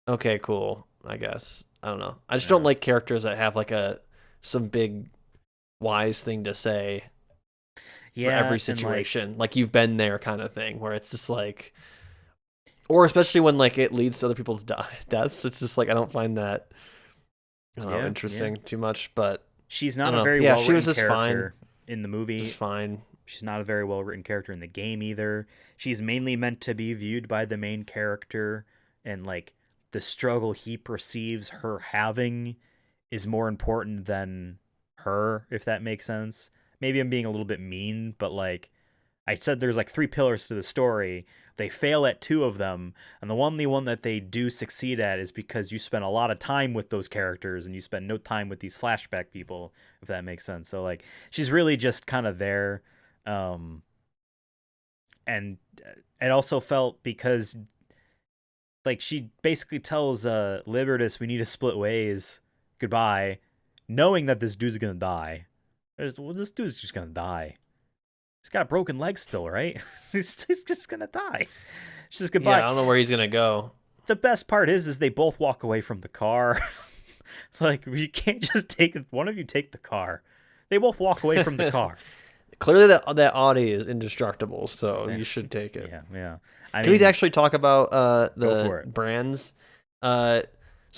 okay, cool, I guess. I don't know. I just don't like characters that have like some big wise thing to say for every situation, like you've been there kind of thing, where it's just like, or especially when like it leads to other people's deaths. It's just like I don't find that interesting too much. But she's not a very well written character fine in the movie. Just fine. She's not a very well written character in the game either. She's mainly meant to be viewed by the main character, and like the struggle he perceives her having is more important than her, if that makes sense. Maybe I'm being a little bit mean, but like I said, there's like 3 pillars to the story. They fail at 2 of them, and the only one that they do succeed at is because you spend a lot of time with those characters and you spend no time with these flashback people, if that makes sense. So like she's really just kind of there. And it also felt because like she basically tells Libertas, we need to split ways, goodbye, knowing that this dude's gonna die. Well, this dude's just gonna die. He's got a broken leg still, right? he's just gonna die. It's just goodbye. Yeah, I don't know where he's gonna go. The best part is they both walk away from the car. Like, you can't just take one of you take the car. They both walk away from the car. Clearly, that Audi is indestructible, so you should take it. Yeah. Can we actually talk about the brands? So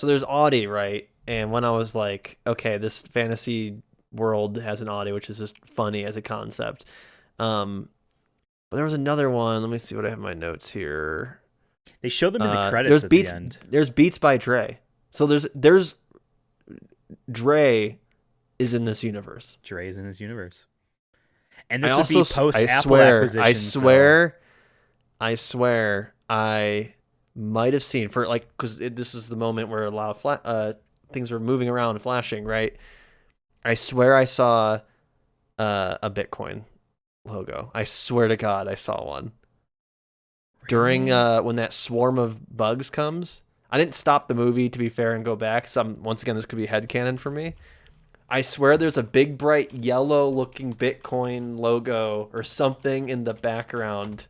there's Audi, right? And when I was like, okay, this fantasy world has an Audi, which is just funny as a concept. But there was another one. Let me see what I have in my notes here. They show them in the credits at the end. There's Beats by Dre. So there's Dre is in this universe. Dre is in this universe. And this would be post-Apple acquisition. I swear I might have seen, for like, because this is the moment where a lot of things were moving around and flashing, right? I swear I saw a Bitcoin logo. I swear to God I saw one. Really? During when that swarm of bugs comes. I didn't stop the movie, to be fair, and go back. So once again, this could be headcanon for me. I swear there's a big, bright, yellow-looking Bitcoin logo or something in the background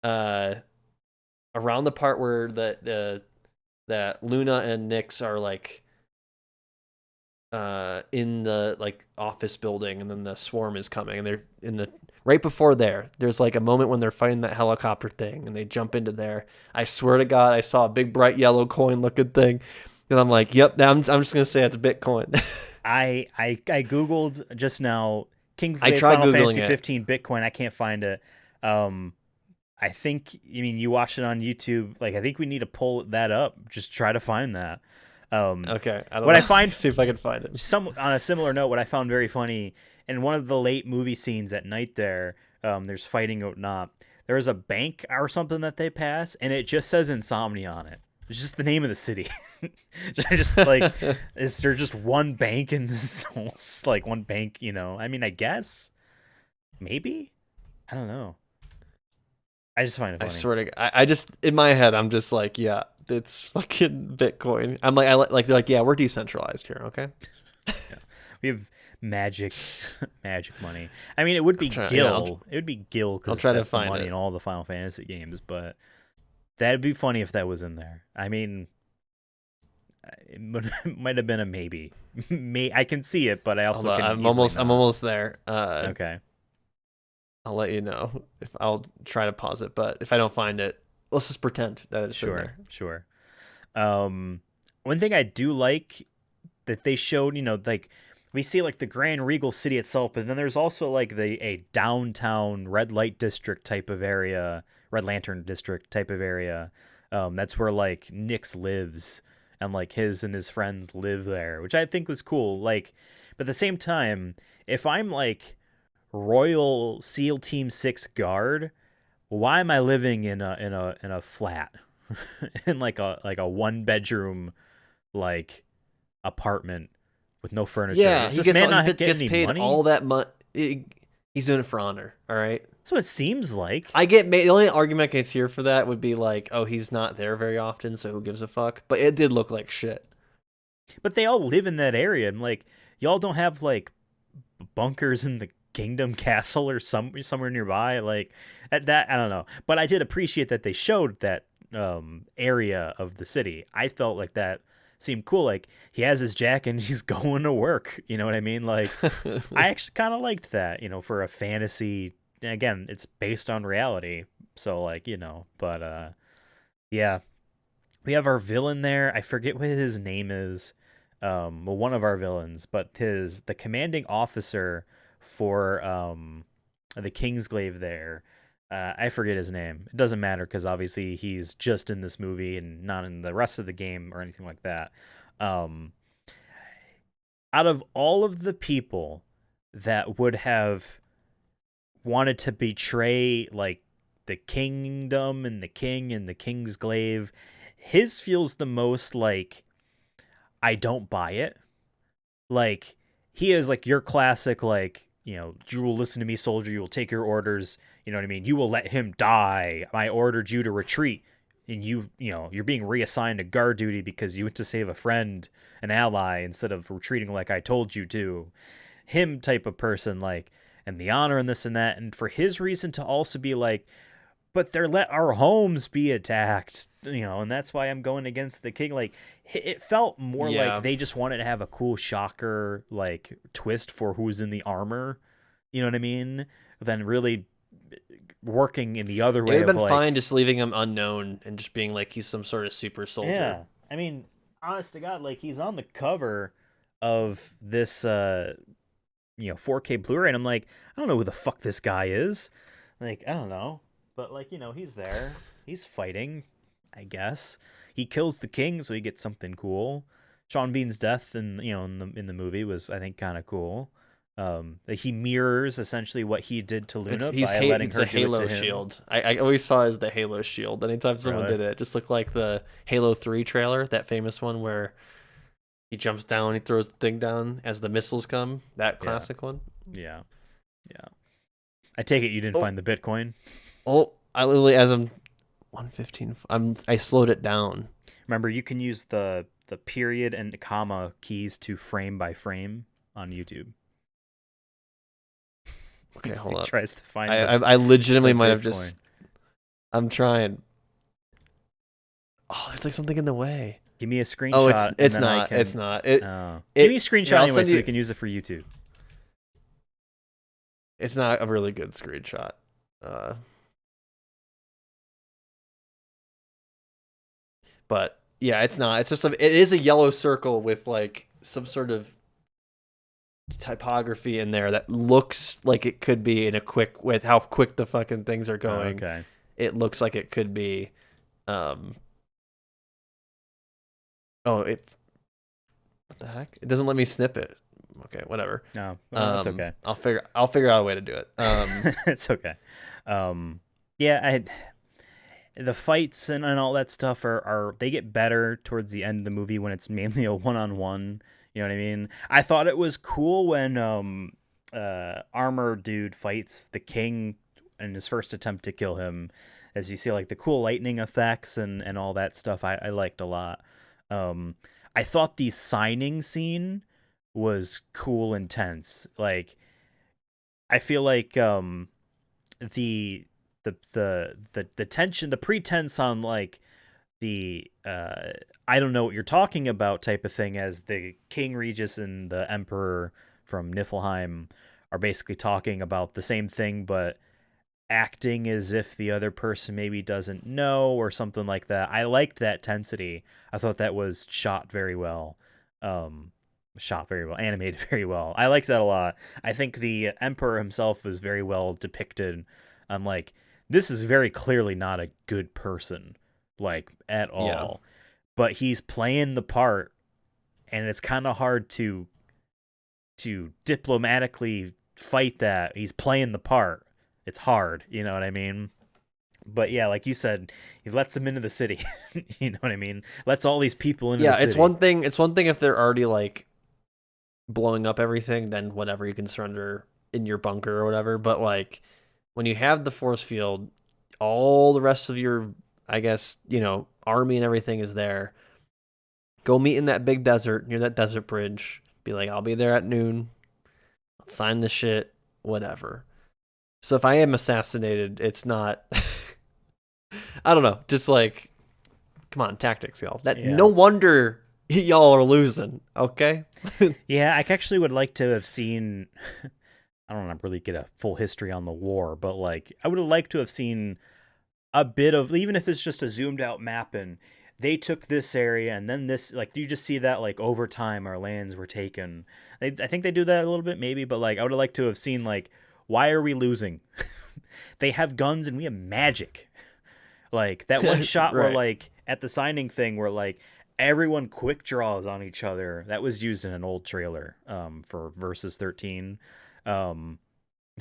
around the part where that Luna and Nyx are, like, in the, like, office building, and then the swarm is coming, and they're in the... Right before there's, like, a moment when they're fighting that helicopter thing, and they jump into there. I swear to God, I saw a big, bright, yellow coin-looking thing, and I'm like, yep, now I'm just going to say it's Bitcoin. I Googled just now Kingsglaive Final Fantasy 15 Bitcoin. I can't find it. I think, you watched it on YouTube. Like, I think we need to pull that up. Just try to find that. Okay. I find, see if I can find it. On a similar note, what I found very funny, in one of the late movie scenes at night there's fighting or not. There's a bank or something that they pass, and it just says Insomnia on it. It's just the name of the city. Just like, is there just one bank in this? Like one bank, I guess, maybe. I don't know. I just find it funny. I swear to God, I just in my head, I'm just like, yeah, it's fucking Bitcoin. I'm like, they're like, yeah, we're decentralized here, okay? Yeah. We have magic money. it would be Gil. It would be Gil because that's the money in all the Final Fantasy games, but. That'd be funny if that was in there. It might have been a maybe. I can see it, but I also can. I'm almost there. Okay. I'll let you know if I'll try to pause it, but if I don't find it, let's just pretend that it's in there. Sure. One thing I do like that they showed, like we see like the Grand Regal City itself, but then there's also like a downtown red light district type of area. Red Lantern District type of area. That's where like Nyx lives, and like his and his friends live there, which I think was cool. Like, but at the same time, if I'm like Royal SEAL Team 6 guard. Why am I living in a flat in like a one bedroom like apartment with no furniture? Yeah, Does this man he not get gets any paid money? all that money. He's doing it for honor. All right. That's what it seems like. The only argument I can hear for that would be like, oh, he's not there very often, so who gives a fuck? But it did look like shit. But they all live in that area, and like y'all don't have like bunkers in the Kingdom Castle or somewhere nearby. Like at that, I don't know. But I did appreciate that they showed that area of the city. I felt like that seemed cool. Like he has his jacket and he's going to work. You know what I mean? Like I actually kind of liked that. For a fantasy. Again, it's based on reality, so like but yeah, we have our villain there. I forget what his name is. Well, one of our villains, but the commanding officer for the Kingsglaive there. I forget his name. It doesn't matter because obviously he's just in this movie and not in the rest of the game or anything like that. Um, Out of all of the people that would have wanted to betray like the kingdom and the king and the Kingsglaive, his feels the most like I don't buy it. Like he is like your classic like, you will listen to me, soldier, you will take your orders, you know what I mean? You will let him die. I ordered you to retreat and you're being reassigned to guard duty because you went to save a friend, an ally instead of retreating like I told you to. Him type of person like and the honor and this and that, and for his reason to also be like, but they're let our homes be attacked, and that's why I'm going against the king. Like it felt more like they just wanted to have a cool shocker like twist for who's in the armor, you know what I mean, than really working in the other way. It would have been like, fine just leaving him unknown and just being like he's some sort of super soldier. Yeah, I mean, honest to God, like he's on the cover of this 4K Blu-ray, and I'm like, I don't know who the fuck this guy is. Like, I don't know. But like, he's there. He's fighting, I guess. He kills the king, so he gets something cool. Sean Bean's death in the movie was, I think, kind of cool. He mirrors essentially what he did to Luna by letting her do it to him. It's a Halo shield. I always saw it as the Halo shield. Anytime someone did it just looked like the Halo 3 trailer, that famous one where he jumps down, he throws the thing down as the missiles come. That classic one. Yeah. I take it you didn't find the Bitcoin. Oh, I literally, as I'm 115, I slowed it down. Remember, you can use the period and comma keys to frame by frame on YouTube. Okay, hold on. Tries to find. I legitimately might have just. I'm trying. Oh, there's like something in the way. Give me a screenshot. Oh, it's not. It's not. Give me a screenshot anyway, so we can use it for YouTube. It's not a really good screenshot. But yeah, it's not. It's just it is a yellow circle with like some sort of typography in there that looks like it could be in a quick with how quick the fucking things are going. Okay. It looks like it could be. What the heck? It doesn't let me snip it. Okay, whatever. No, that's okay. I'll figure out a way to do it. It's okay. Yeah, the fights and all that stuff are they get better towards the end of the movie when it's mainly a one-on-one. You know what I mean? I thought it was cool when Armor Dude fights the king in his first attempt to kill him, as you see like the cool lightning effects and all that stuff. I liked a lot. I thought the signing scene was cool and tense. Like I feel like the tension, the pretense on like the I don't know what you're talking about type of thing, as the King Regis and the Emperor from Niflheim are basically talking about the same thing but acting as if the other person maybe doesn't know or something like that. I liked that tensity. I thought that was shot very well. Animated very well. I liked that a lot. I think the Emperor himself was very well depicted. I'm like, this is very clearly not a good person, like at all. Yeah. But he's playing the part, and it's kind of hard to diplomatically fight that. He's playing the part. It's hard, you know what I mean? But yeah, like you said, he lets them into the city. You know what I mean? Lets all these people into the city. It's one thing. It's one thing if they're already like blowing up everything, then whatever, you can surrender in your bunker or whatever. But like when you have the force field, all the rest of your, I guess, army and everything is there. Go meet in that big desert near that desert bridge. Be like, I'll be there at noon. Let's sign the shit, whatever. So if I am assassinated, it's not. I don't know. Just like, come on, tactics, y'all. No wonder y'all are losing. Okay. Yeah, I actually would like to have seen. I don't want to really get a full history on the war, but like I would have liked to have seen a bit of, even if it's just a zoomed out map, and they took this area and then this, like you just see that like over time our lands were taken. I think they do that a little bit maybe, but like I would have liked to have seen like, why are we losing? They have guns and we have magic. Like that one shot right. where like at the signing thing where like everyone quick draws on each other. That was used in an old trailer for Versus 13. So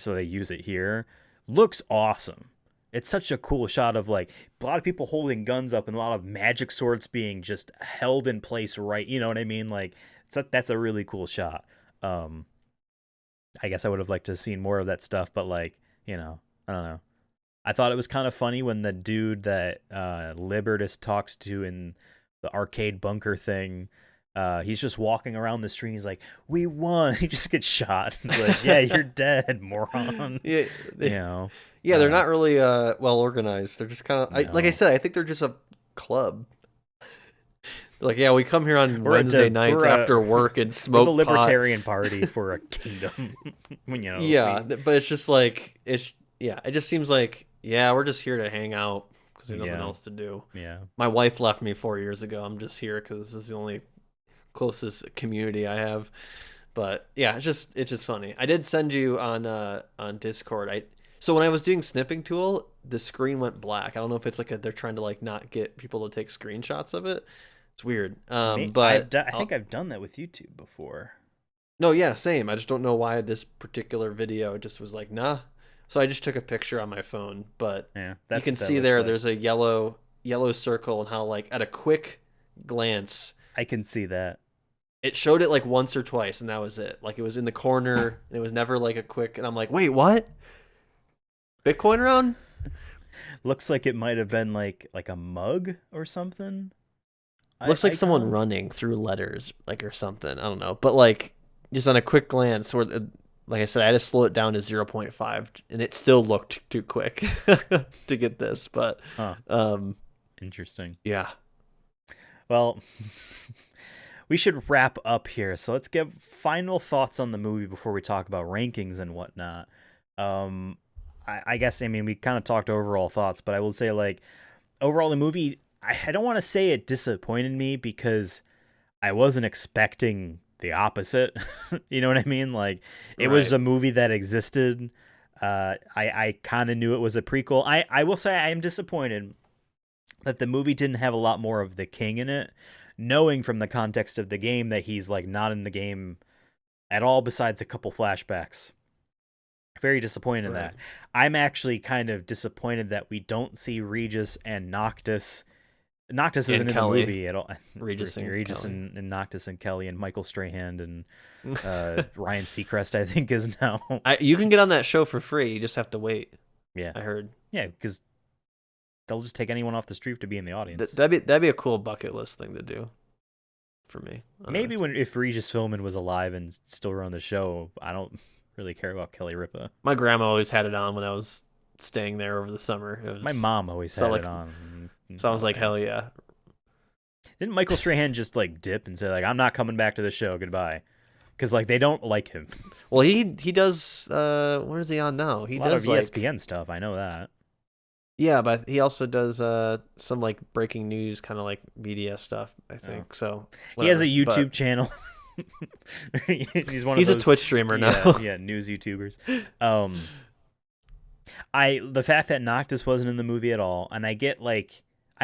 they use it here. Looks awesome. It's such a cool shot of like a lot of people holding guns up and a lot of magic swords being just held in place right. You know what I mean? Like that's a really cool shot. I guess I would have liked to have seen more of that stuff, but like, I don't know. I thought it was kind of funny when the dude that Libertus talks to in the arcade bunker thing, he's just walking around the street. He's like, "We won." He just gets shot. He's like, "Yeah, you're dead, moron." Yeah, Yeah, they're not really well organized. They're just kind of, like I said, I think they're just a club. Like, yeah, we come here on Wednesday nights after work and smoke the libertarian party for a kingdom. But it's just like it just seems like, we're just here to hang out because there's nothing else to do. Yeah, my wife left me 4 years ago. I'm just here because this is the only closest community I have. But yeah, it's just funny. I did send you on Discord. So when I was doing snipping tool, the screen went black. I don't know if it's like they're trying to like not get people to take screenshots of it. It's weird. But I think I've done that with YouTube before. No, yeah, same. I just don't know why this particular video just was like, nah. So I just took a picture on my phone, but you can see there's a yellow circle, and how like at a quick glance, I can see that. It showed it like once or twice, and that was it. Like it was in the corner, and it was never like a quick, and I'm like, wait, what? Bitcoin round? Looks like it might have been like a mug or something. Looks like someone running through letters, like, or something. I don't know. But like just on a quick glance, or like I said, I had to slow it down to 0.5, and it still looked too quick to get this. But interesting. Yeah. Well, we should wrap up here. So let's give final thoughts on the movie before we talk about rankings and whatnot. I guess, I mean, we kind of talked overall thoughts, but I will say, like, overall the movie, I don't want to say it disappointed me because I wasn't expecting the opposite. You know what I mean? Like, it was a movie that existed. I kind of knew it was a prequel. I will say I am disappointed that the movie didn't have a lot more of the king in it, knowing from the context of the game that he's like not in the game at all besides a couple flashbacks. Very disappointed in that. I'm actually kind of disappointed that we don't see Regis and Noctis. Noctis isn't in the movie at all. Regis and Noctis and Kelly and Michael Strahan and Ryan Seacrest, I think, is now. You can get on that show for free. You just have to wait. Yeah, I heard. Yeah, because they'll just take anyone off the street to be in the audience. That'd be a cool bucket list thing to do for me. Maybe if Regis Philbin was alive and still run the show, I don't really care about Kelly Ripa. My grandma always had it on when I was staying there over the summer. My mom always had it on. So I was like, hell yeah. Didn't Michael Strahan just like dip and say like, I'm not coming back to the show, goodbye? Because like they don't like him. Well, he does. Where is he on now? He does a lot of ESPN stuff. I know that. Yeah, but he also does some like breaking news kind of like media stuff, I think. So whatever. He has a YouTube channel. He's a Twitch streamer now. Yeah, news YouTubers. The fact that Noctis wasn't in the movie at all, and I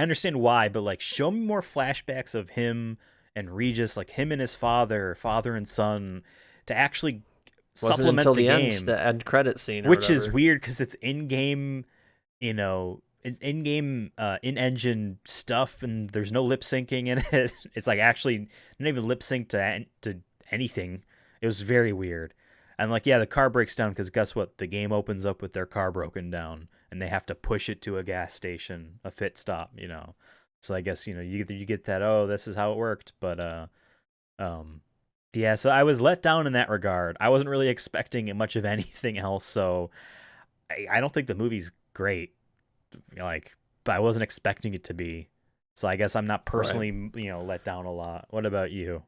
understand why, but like show me more flashbacks of him and Regis, like him and his father and son, to actually Wasn't supplement until the end, game, the end credit scene, or which is whatever. weird because it's in-game, in-game in-engine stuff, and there's no lip syncing in it. It's like actually not even lip sync to anything. It was very weird. And like, yeah, the car breaks down because guess what? The game opens up with their car broken down, and they have to push it to a gas station, a pit stop. So I guess you get that. Oh, this is how it worked. But um, yeah. So I was let down in that regard. I wasn't really expecting much of anything else. So I don't think the movie's great. Like, but I wasn't expecting it to be. So I guess I'm not personally, let down a lot. What about you?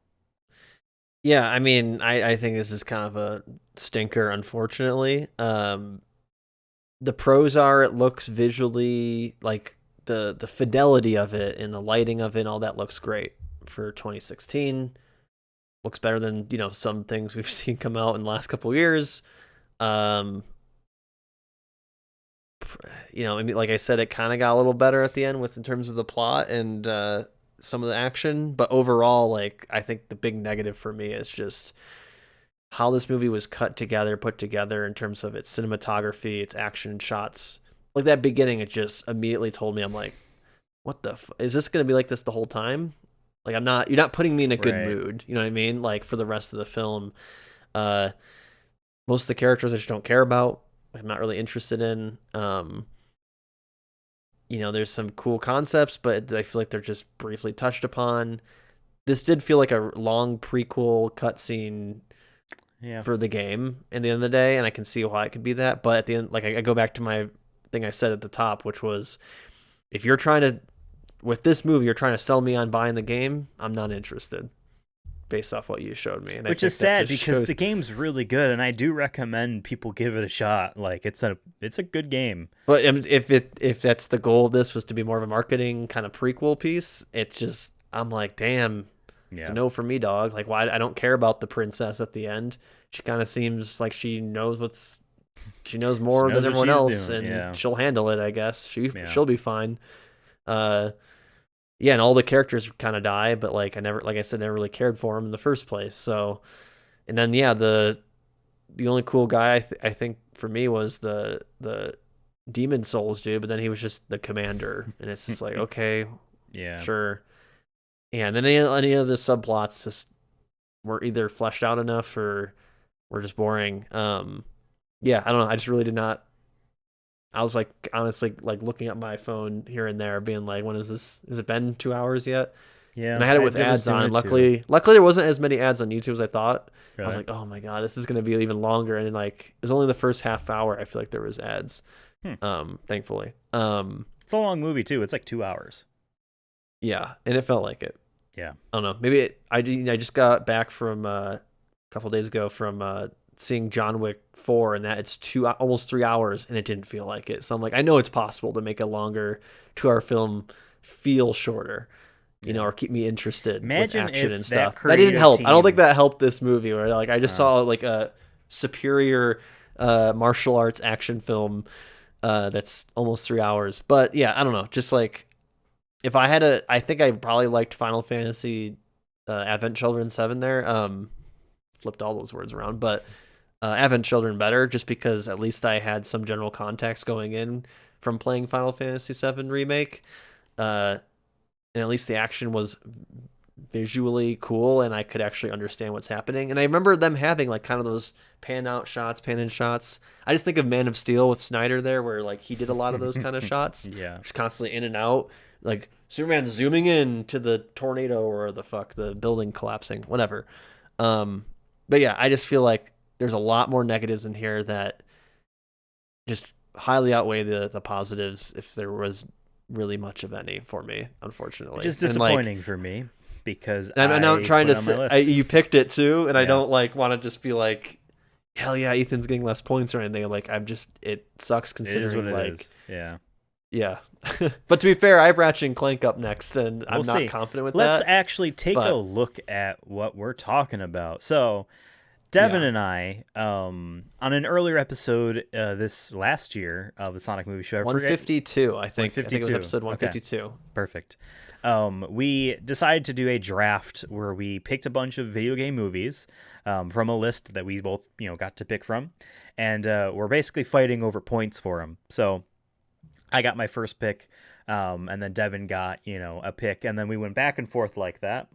Yeah, I mean, I think this is kind of a stinker, unfortunately. The pros are it looks visually like the fidelity of it and the lighting of it and all that looks great for 2016. Looks better than, some things we've seen come out in the last couple of years. I mean, like I said, it kind of got a little better at the end in terms of the plot and some of the action, but overall, like, I think the big negative for me is just how this movie was put together in terms of its cinematography, its action shots. Like that beginning, it just immediately told me, I'm like, what the is this going to be like this the whole time? Like, you're not putting me in a good mood. You know what I mean? Like, for the rest of the film, most of the characters I just don't care about. I'm not really interested in. There's some cool concepts, but I feel like they're just briefly touched upon. This did feel like a long prequel cutscene for the game at the end of the day, and I can see why it could be that. But at the end, like, I go back to my thing I said at the top, which was, if you're trying to, with this movie, you're trying to sell me on buying the game, I'm not interested. Based off what you showed me, and which is sad because the game's really good, and I do recommend people give it a shot. Like, it's a good game. But if that's the goal, this was to be more of a marketing kind of prequel piece. It's just, I'm like, damn, it's a no for me, dog. Like, why? I don't care about the princess at the end. She kind of seems like she knows more than everyone else, and she'll handle it. I guess she'll be fine. Yeah, and all the characters kind of die, but like I said, never really cared for him in the first place. So, and then the only cool guy I think for me was the Demon Souls dude, but then he was just the commander, and it's just like, okay, yeah, sure. Yeah, and then any of the subplots just were either fleshed out enough or were just boring. Yeah, I don't know. I just really did not. I was like, honestly, like looking at my phone here and there, being like, when is this? Has it been 2 hours yet? Yeah. And I had it with ads on. And luckily there wasn't as many ads on YouTube as I thought. Right. I was like, oh my God, this is going to be even longer. And like, it was only the first half hour. I feel like there was ads. Thankfully. It's a long movie too. It's like 2 hours. Yeah. And it felt like it. Yeah. I don't know. Maybe I just got back from a couple days ago from seeing John Wick 4, and that it's almost 3 hours, and it didn't feel like it. So I'm like, I know it's possible to make a longer 2-hour film feel shorter, or keep me interested with action and stuff. That didn't help. I don't think that helped this movie. Where like I just saw like a superior martial arts action film that's almost 3 hours. But yeah, I don't know. Just like, if I had I think I probably liked Final Fantasy Advent Children 7 there. Flipped all those words around, but Advent Children better, just because at least I had some general context going in from playing Final Fantasy VII Remake, and at least the action was visually cool, and I could actually understand what's happening. And I remember them having like kind of those pan in shots. I just think of Man of Steel with Snyder there, where like he did a lot of those kind of shots, just constantly in and out, like Superman zooming in to the tornado or the building collapsing, whatever. But yeah, I just feel like there's a lot more negatives in here that just highly outweigh the positives, if there was really much of any for me, unfortunately. Which is disappointing for me, because I'm not trying to say you picked it too, and I don't like want to just be like, hell yeah, Ethan's getting less points or anything. Like, it sucks considering it is. Yeah. But to be fair, I have Ratchet and Clank up next, and I'm not confident with that. Let's actually take a look at what we're talking about. So, Devin and I, on an earlier episode this last year of the Sonic Movie Show, 152, I think. 152. I think it was episode 152. Okay. Perfect. We decided to do a draft where we picked a bunch of video game movies from a list that we both, got to pick from, and we're basically fighting over points for them. So I got my first pick, and then Devin got, a pick, and then we went back and forth like that.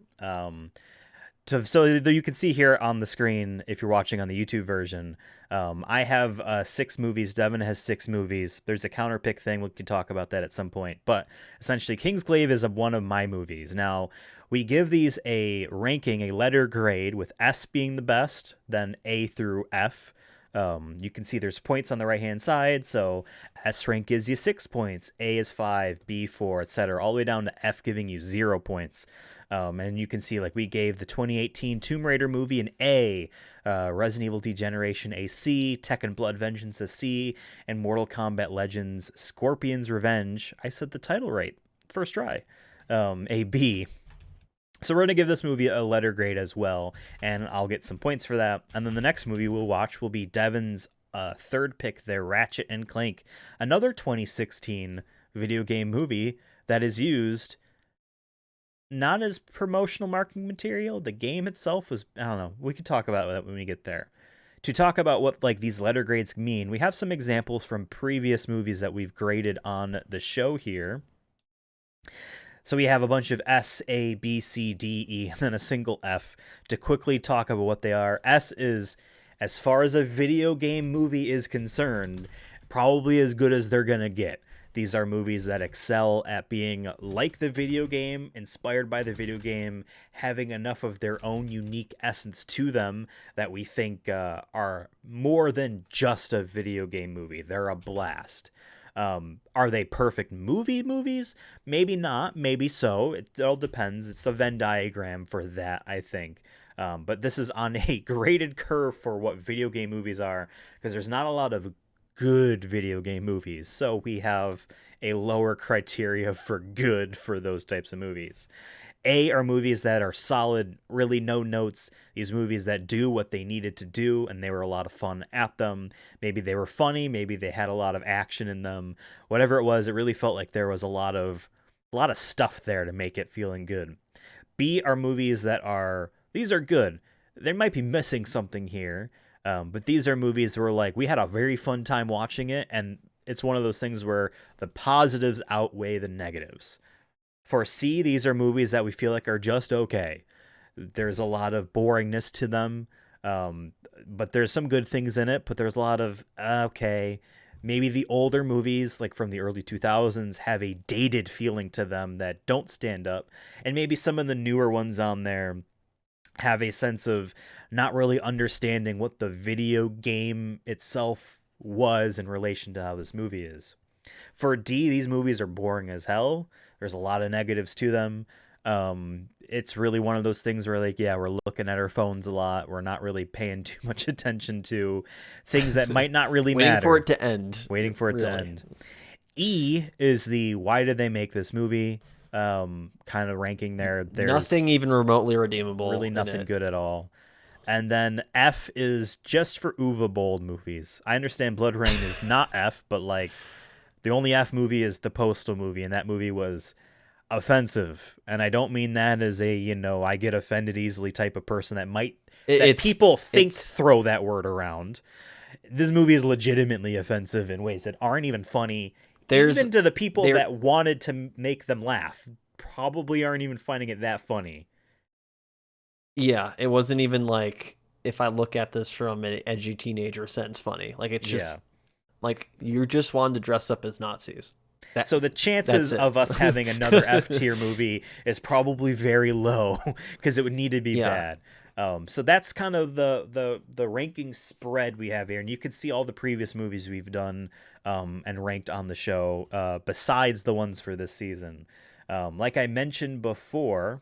So you can see here on the screen, if you're watching on the YouTube version, I have 6 movies. Devin has 6 movies. There's a counter pick thing. We can talk about that at some point. But essentially, Kingsglaive is one of my movies. Now, we give these a ranking, a letter grade, with S being the best, then A through F. You can see there's points on the right-hand side. So S rank gives you 6 points. A is 5, B 4, etc. All the way down to F giving you 0 points. And you can see, we gave the 2018 Tomb Raider movie an A, Resident Evil Degeneration a C, Tekken Blood Vengeance a C, and Mortal Kombat Legends Scorpion's Revenge, I said the title right, first try, a B. So we're going to give this movie a letter grade as well, and I'll get some points for that. And then the next movie we'll watch will be Devin's third pick there, Ratchet and Clank, another 2016 video game movie that is used not as promotional marketing material. The game itself was, I don't know, we could talk about that when we get there. To talk about what these letter grades mean, we have some examples from previous movies that we've graded on the show here. So we have a bunch of S, A, B, C, D, E, and then a single F to quickly talk about what they are. S is, as far as a video game movie is concerned, probably as good as they're going to get. These are movies that excel at being like the video game, inspired by the video game, having enough of their own unique essence to them that we think are more than just a video game movie. They're a blast. Are they perfect movies? Maybe not, maybe so. It all depends. It's a Venn diagram for that, I think. But this is on a graded curve for what video game movies are, because there's not a lot of good video game movies, so we have a lower criteria for good for those types of movies. A are movies that are solid, really no notes, these movies that do what they needed to do and they were a lot of fun at them. Maybe they were funny, maybe they had a lot of action in them. Whatever it was, it really felt like there was a lot of stuff there to make it feeling good. B are movies that these are good. They might be missing something here. But these are movies where we had a very fun time watching it, and it's one of those things where the positives outweigh the negatives. For C, these are movies that we feel like are just okay. There's a lot of boringness to them, but there's some good things in it, but there's a lot of, okay. Maybe the older movies, from the early 2000s, have a dated feeling to them that don't stand up, and maybe some of the newer ones on there have a sense of not really understanding what the video game itself was in relation to how this movie is. For D, these movies are boring as hell. There's a lot of negatives to them. It's really one of those things where we're looking at our phones a lot. We're not really paying too much attention to things that might not really matter. Waiting for it to end. Waiting for it to end. E is the why did they make this movie? Kind of ranking there. There's nothing even remotely redeemable. Really nothing good at all. And then F is just for Uwe Boll movies. I understand Blood Rain is not F, but the only F movie is the Postal movie, and that movie was offensive. And I don't mean that as a, I get offended easily type of person that people throw that word around. This movie is legitimately offensive in ways that aren't even funny. Even to the people that wanted to make them laugh, probably aren't even finding it that funny. Yeah, it wasn't even if I look at this from an edgy teenager sense, funny. It's just you're just wanting to dress up as Nazis. So the chances of us having another F tier movie is probably very low because it would need to be bad. So that's kind of the ranking spread we have here, and you can see all the previous movies we've done and ranked on the show besides the ones for this season. Like I mentioned before,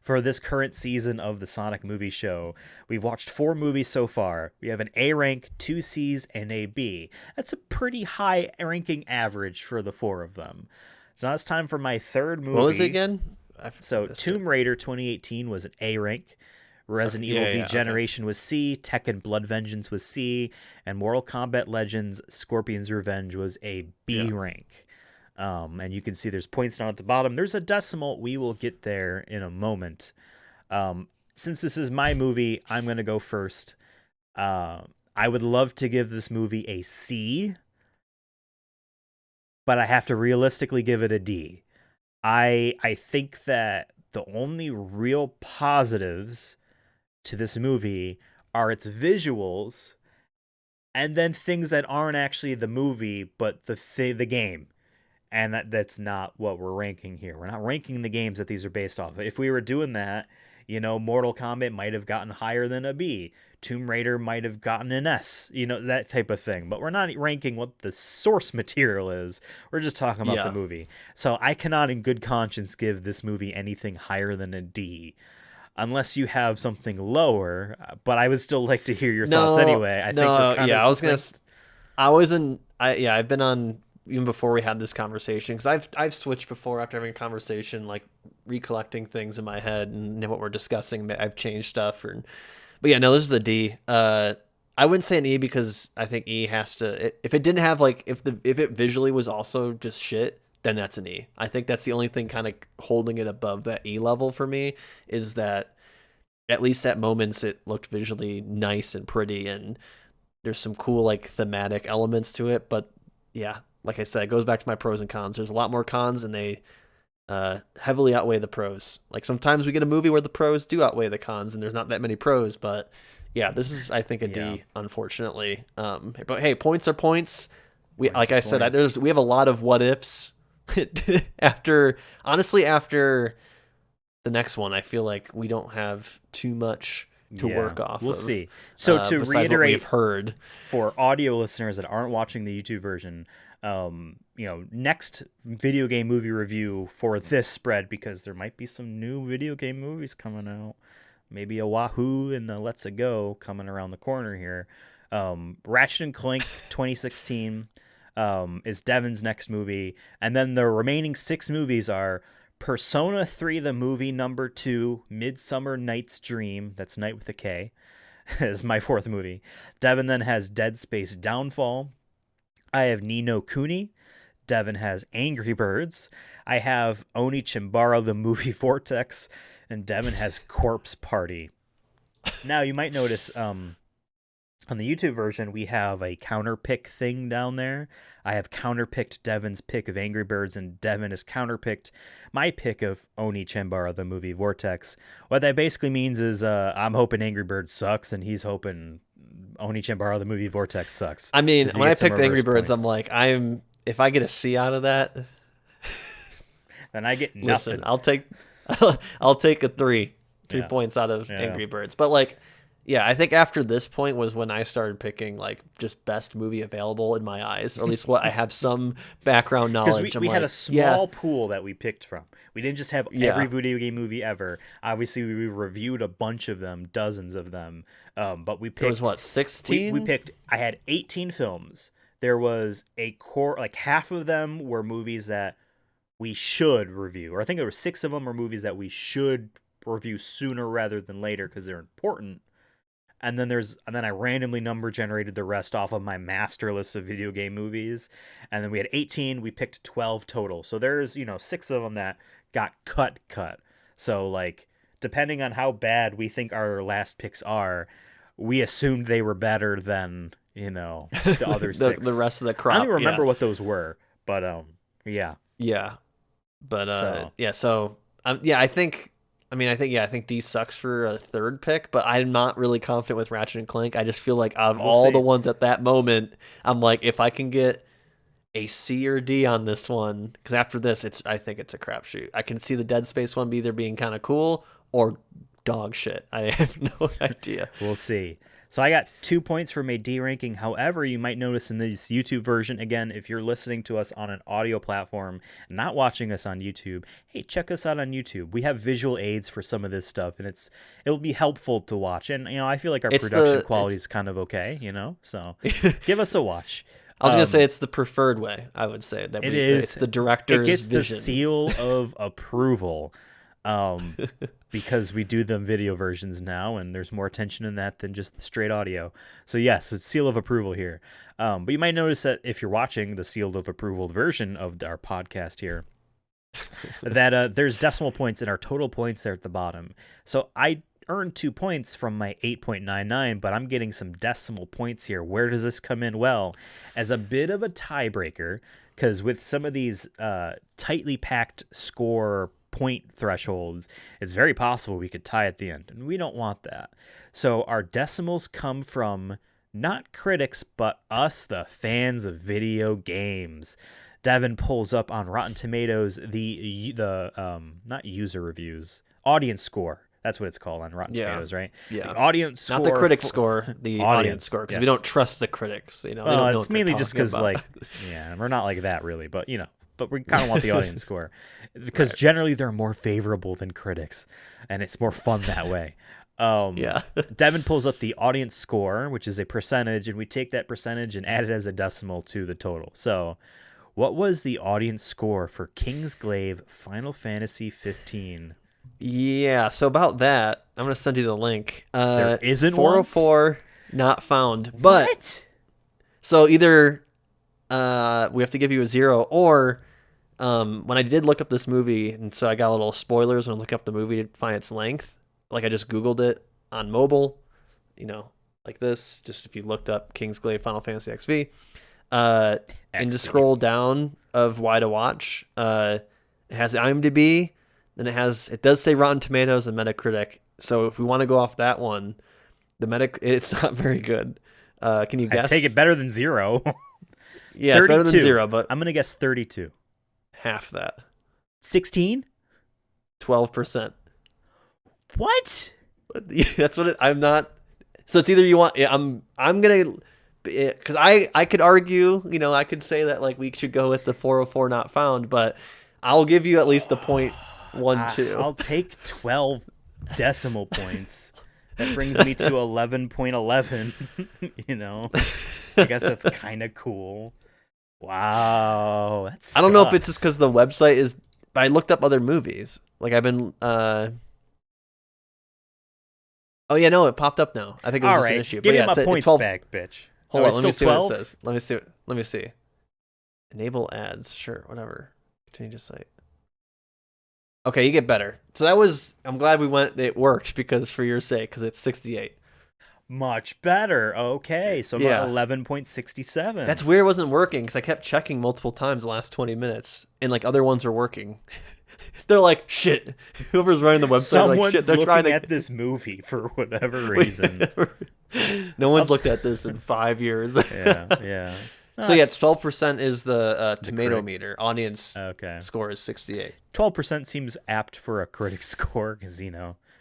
for this current season of the Sonic Movie Show, we've watched 4 movies so far. We have an A rank, 2 C's, and a B. That's a pretty high ranking average for the 4 of them. So now it's time for my third movie. What was it again? So Tomb Raider 2018 was an A rank. Resident Evil Degeneration was C, Tekken Blood Vengeance was C, and Mortal Kombat Legends Scorpion's Revenge was a B rank. And you can see there's points down at the bottom. There's a decimal. We will get there in a moment. Since this is my movie, I'm going to go first. I would love to give this movie a C, but I have to realistically give it a D. I think that the only real positives to this movie are its visuals, and then things that aren't actually the movie, but the game. And that's not what we're ranking here. We're not ranking the games that these are based off of. If we were doing that, Mortal Kombat might have gotten higher than a B. Tomb Raider might have gotten an S, that type of thing. But we're not ranking what the source material is. We're just talking about the movie. So I cannot in good conscience give this movie anything higher than a D. Unless you have something lower, but I would still like to hear your thoughts anyway. I've been on even before we had this conversation, because I've switched before after having a conversation, like recollecting things in my head and what we're discussing. I've changed stuff, but yeah, no, this is a D. I wouldn't say an E because I think E has to. If it didn't have if it visually was also just shit, then that's an E. I think that's the only thing kind of holding it above that E level for me, is that at least at moments it looked visually nice and pretty, and there's some cool thematic elements to it. But yeah, like I said, it goes back to my pros and cons. There's a lot more cons, and they heavily outweigh the pros. Sometimes we get a movie where the pros do outweigh the cons, and there's not that many pros. But yeah, this is, I think, a D, unfortunately. But hey, points are points. We have a lot of what ifs. after the next one, I feel like we don't have too much to work off. We'll see. So to reiterate, we've heard for audio listeners that aren't watching the YouTube version, next video game movie review for this spread, because there might be some new video game movies coming out, maybe a Wahoo and a Let's A Go coming around the corner here. Ratchet and Clank 2016 is Devin's next movie, and then the remaining 6 movies are Persona 3 the movie #2, Midsummer Night's Dream, that's Night with a K, is my 4th movie. Devin then has Dead Space Downfall. I have Ni no Kuni. Devin has Angry Birds. I have Oni Chimbara the movie Vortex, and Devin has Corpse Party. Now you might notice on the YouTube version, we have a counterpick thing down there. I have counterpicked Devin's pick of Angry Birds, and Devin has counterpicked my pick of Oni Chimbara, the movie Vortex. What that basically means is I'm hoping Angry Birds sucks, and he's hoping Oni Chimbara, the movie Vortex sucks. I mean, when I picked Angry Birds, I'm like, if I get a C out of that, then I get nothing. Listen, I'll take a 3 points out of Angry Birds. But yeah, I think after this point was when I started picking just best movie available in my eyes, or at least what I have some background knowledge. Because we had a small pool that we picked from. We didn't just have every video game movie ever. Obviously, we reviewed a bunch of them, dozens of them. But we picked. There was what, 16? We picked. I had 18 films. There was a core, half of them were movies that we should review, or I think there were 6 of them were movies that we should review sooner rather than later because they're important. And then I randomly number generated the rest off of my master list of video game movies. And then we had 18, we picked 12 total. So there's, 6 of them that got cut. So depending on how bad we think our last picks are, we assumed they were better than, the other 6. The rest of the crop. I don't even remember what those were, but yeah. Yeah. But I think D sucks for a 3rd pick, but I'm not really confident with Ratchet and Clank. I just feel like out of all the ones at that moment, I'm like, if I can get a C or D on this one, because after this, I think it's a crapshoot. I can see the Dead Space one either being kind of cool or dog shit. I have no idea. We'll see. So I got 2 points from a D ranking. However, you might notice in this YouTube version, again, if you're listening to us on an audio platform, not watching us on YouTube, hey, check us out on YouTube. We have visual aids for some of this stuff, and it'll be helpful to watch. And I feel like our production quality is kind of okay, so give us a watch. I was gonna say it's the preferred way. I would say that it is. It's the director's vision. It gets vision. the seal of approval. because we do them video versions now, and there's more attention in that than just the straight audio. So yes, it's seal of approval here. But you might notice that if you're watching the sealed of approval version of our podcast here, that there's decimal points and our total points there at the bottom. So I earned 2 points from my 8.99, but I'm getting some decimal points here. Where does this come in? Well, as a bit of a tiebreaker, because with some of these tightly packed score point thresholds, it's very possible we could tie at the end, and we don't want that. So our decimals come from not critics, but us, the fans of video games. Devin pulls up on Rotten Tomatoes the not user reviews, audience score. That's what it's called on Rotten Tomatoes, right? Yeah. The audience score. Not the critic score, the audience score, because we don't trust the critics. You know, they don't know it's mainly just because, like, we're not like that really, but but we kind of want the audience score because generally they're more favorable than critics, and it's more fun that way. Devin pulls up the audience score, which is a percentage, and we take that percentage and add it as a decimal to the total. So, what was the audience score for Kingsglaive Final Fantasy 15? Yeah, so about that, I'm going to send you the link. There isn't 404 not found. But what? So either we have to give you a 0, or when I did look up this movie, and so I got a little spoilers when I look up the movie to find its length. Like I just Googled it on mobile, like this. Just if you looked up Kingsglaive Final Fantasy XV, and just scroll down of why to watch. It has IMDb. Then it does say Rotten Tomatoes and Metacritic. So if we want to go off that one, it's not very good. Can you guess? I take it better than 0. Yeah, it's better than 0, but I'm gonna guess 32. Half that. 16? 12%. What? That's what I'm not. So it's either you want. Yeah, I'm gonna, because I could argue. I could say that like we should go with the 404 not found, but I'll give you at least a 0.12. I'll take 12 decimal points. That brings me to 11.11. I guess that's kind of cool. Wow, I don't know if it's just because the website is. I looked up other movies. Like I've been. Oh yeah, no, it popped up now. I think it was just an issue. Give me my points 12... back, bitch. Hold on, let me see 12? What it says. Let me see. Enable ads. Sure, whatever. Continue to site. Okay, you get better. So that was. I'm glad we went. It worked because for your sake, because it's 68. Much better. Okay, so I'm at 11.67. That's weird. It wasn't working because I kept checking multiple times the last 20 minutes, and like other ones were working. They're like, shit. Whoever's running the website, someone's like, shit. They're looking trying at this movie for whatever reason. No one's looked at this in 5 years. Yeah. So yeah, it's 12% is the tomato meter. Audience score is 68. 12% seems apt for a critic score because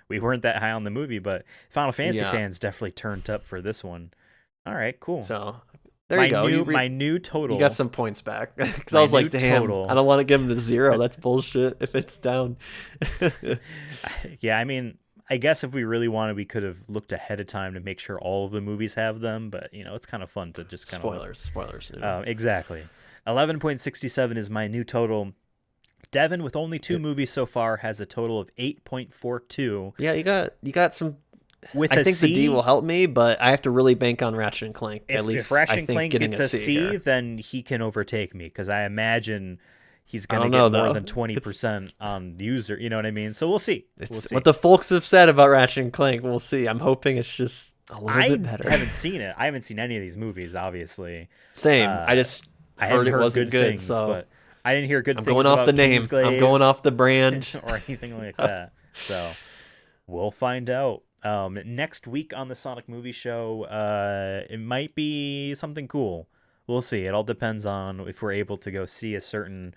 we weren't that high on the movie, but Final Fantasy fans definitely turned up for this one. All right, cool. So there you go. My new total. You got some points back because I was like, damn, I don't want to give him the 0. That's bullshit if it's down. Yeah, I mean, I guess if we really wanted, we could have looked ahead of time to make sure all of the movies have them, but it's kind of fun to just kind of spoilers. Exactly. 11.67 is my new total. Devin, with only 2 movies so far, has a total of 8.42. Yeah, you got some. I think the D will help me, but I have to really bank on Ratchet and Clank. At least if Ratchet and Clank gets a C, here. then he can overtake me because I imagine he's going to get more than 20% on user. You know what I mean? So we'll see. What the folks have said about Ratchet and Clank, we'll see. I'm hoping it's just a little bit better. I haven't seen it. I haven't seen any of these movies, obviously. Same. I heard it wasn't good, things, so but I didn't hear good things. I'm going off the name. I'm going off the brand or anything like that. So we'll find out. Next week on the Sonic Movie Show, it might be something cool. We'll see. It all depends on if we're able to go see a certain,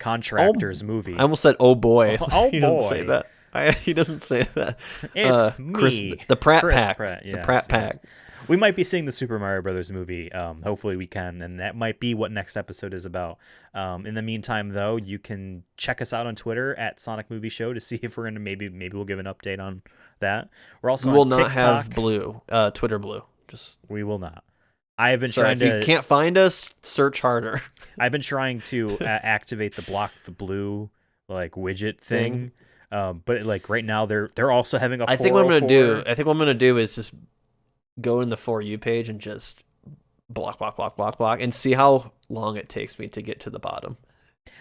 contractor's movie. I almost said, "Oh boy." Oh he boy. Doesn't say that. He doesn't say that. It's Chris, me, the Pratt Chris Pack. Pratt, yes, the Pratt Pack. We might be seeing the Super Mario Brothers movie. Hopefully we can, and that might be what next episode is about. In the meantime, though, you can check us out on Twitter at Sonic Movie Show to see if we're gonna maybe we'll give an update on that. We're also we will on not TikTok. have blue, Twitter blue. We will not. I have been trying to. If you can't find us, search harder. I've been trying to activate the block the blue like widget thing. But like right now they're also having a I think what I'm 404. gonna do is just go in the For You page and just block, and see how long it takes me to get to the bottom.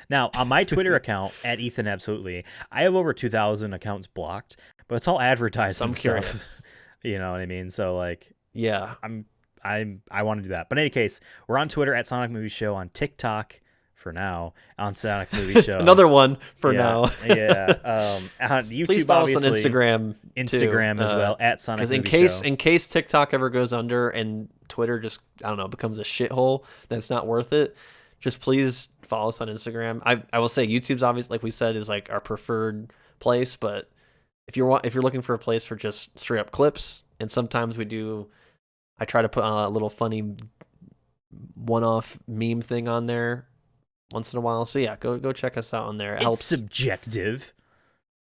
Now, on my Twitter account at Ethan Absolutely, I have over 2,000 accounts blocked, but it's all advertisement stuff. Curious. You know what I mean? So like, yeah, I want to do that. But in any case, we're on Twitter at Sonic Movie Show, on TikTok for now, on Sonic Movie Show. Another one for now. Yeah. On YouTube, please follow us on Instagram. Instagram too, as well at Sonic Movie Show. In case TikTok ever goes under and Twitter just becomes a shithole that's not worth it, just please follow us on Instagram. I will say YouTube's obviously, like we said, is like our preferred place, but if you're looking for a place for just straight up clips, and sometimes I try to put a little funny one-off meme thing on there once in a while. So yeah, go check us out on there. It's subjective,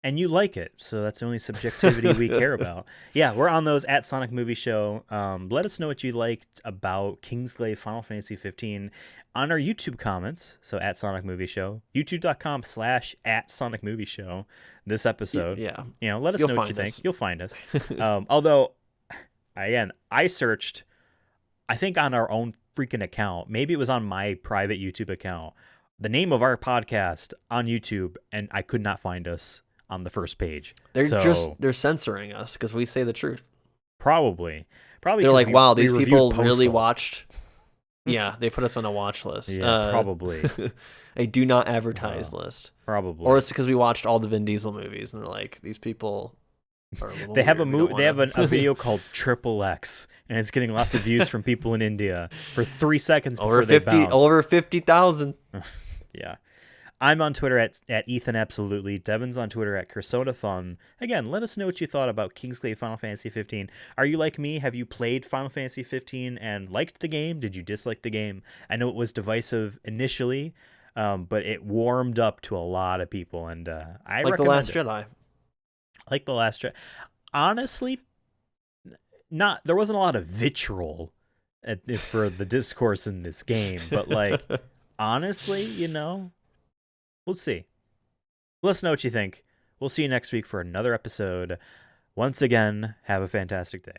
and you like it, so that's the only subjectivity we care about. Yeah, we're on those at Sonic Movie Show. Let us know what you liked about Kingsglaive Final Fantasy 15 on our YouTube comments. So at Sonic Movie Show, youtube.com/at Sonic Movie Show. This episode, yeah, let us know what you think. You'll find us. Although, again, I searched, I think on our own freaking account, maybe it was on my private YouTube account, the name of our podcast on YouTube, and I could not find us on the first page. They're censoring us because we say the truth. Probably they're like, wow, these people really watched. Yeah, they put us on a watch list. Yeah, probably a do not advertise list. Probably, or it's because we watched all the Vin Diesel movies and they're like, these people are a little they have weird. They have a video called Triple X, and it's getting lots of views from people in India for 3 seconds before they bounce. Over 50,000. Yeah. I'm on Twitter at Ethan Absolutely. Devin's on Twitter at CursonaFun. Again, let us know what you thought about Kingsglaive Final Fantasy 15. Are you like me? Have you played Final Fantasy 15 and liked the game? Did you dislike the game? I know it was divisive initially, but it warmed up to a lot of people, and I like recommend The Last it. Jedi. Like The Last Jedi. Honestly, there wasn't a lot of vitriol for the discourse in this game, but like, honestly, we'll see. Let us know what you think. We'll see you next week for another episode. Once again, have a fantastic day.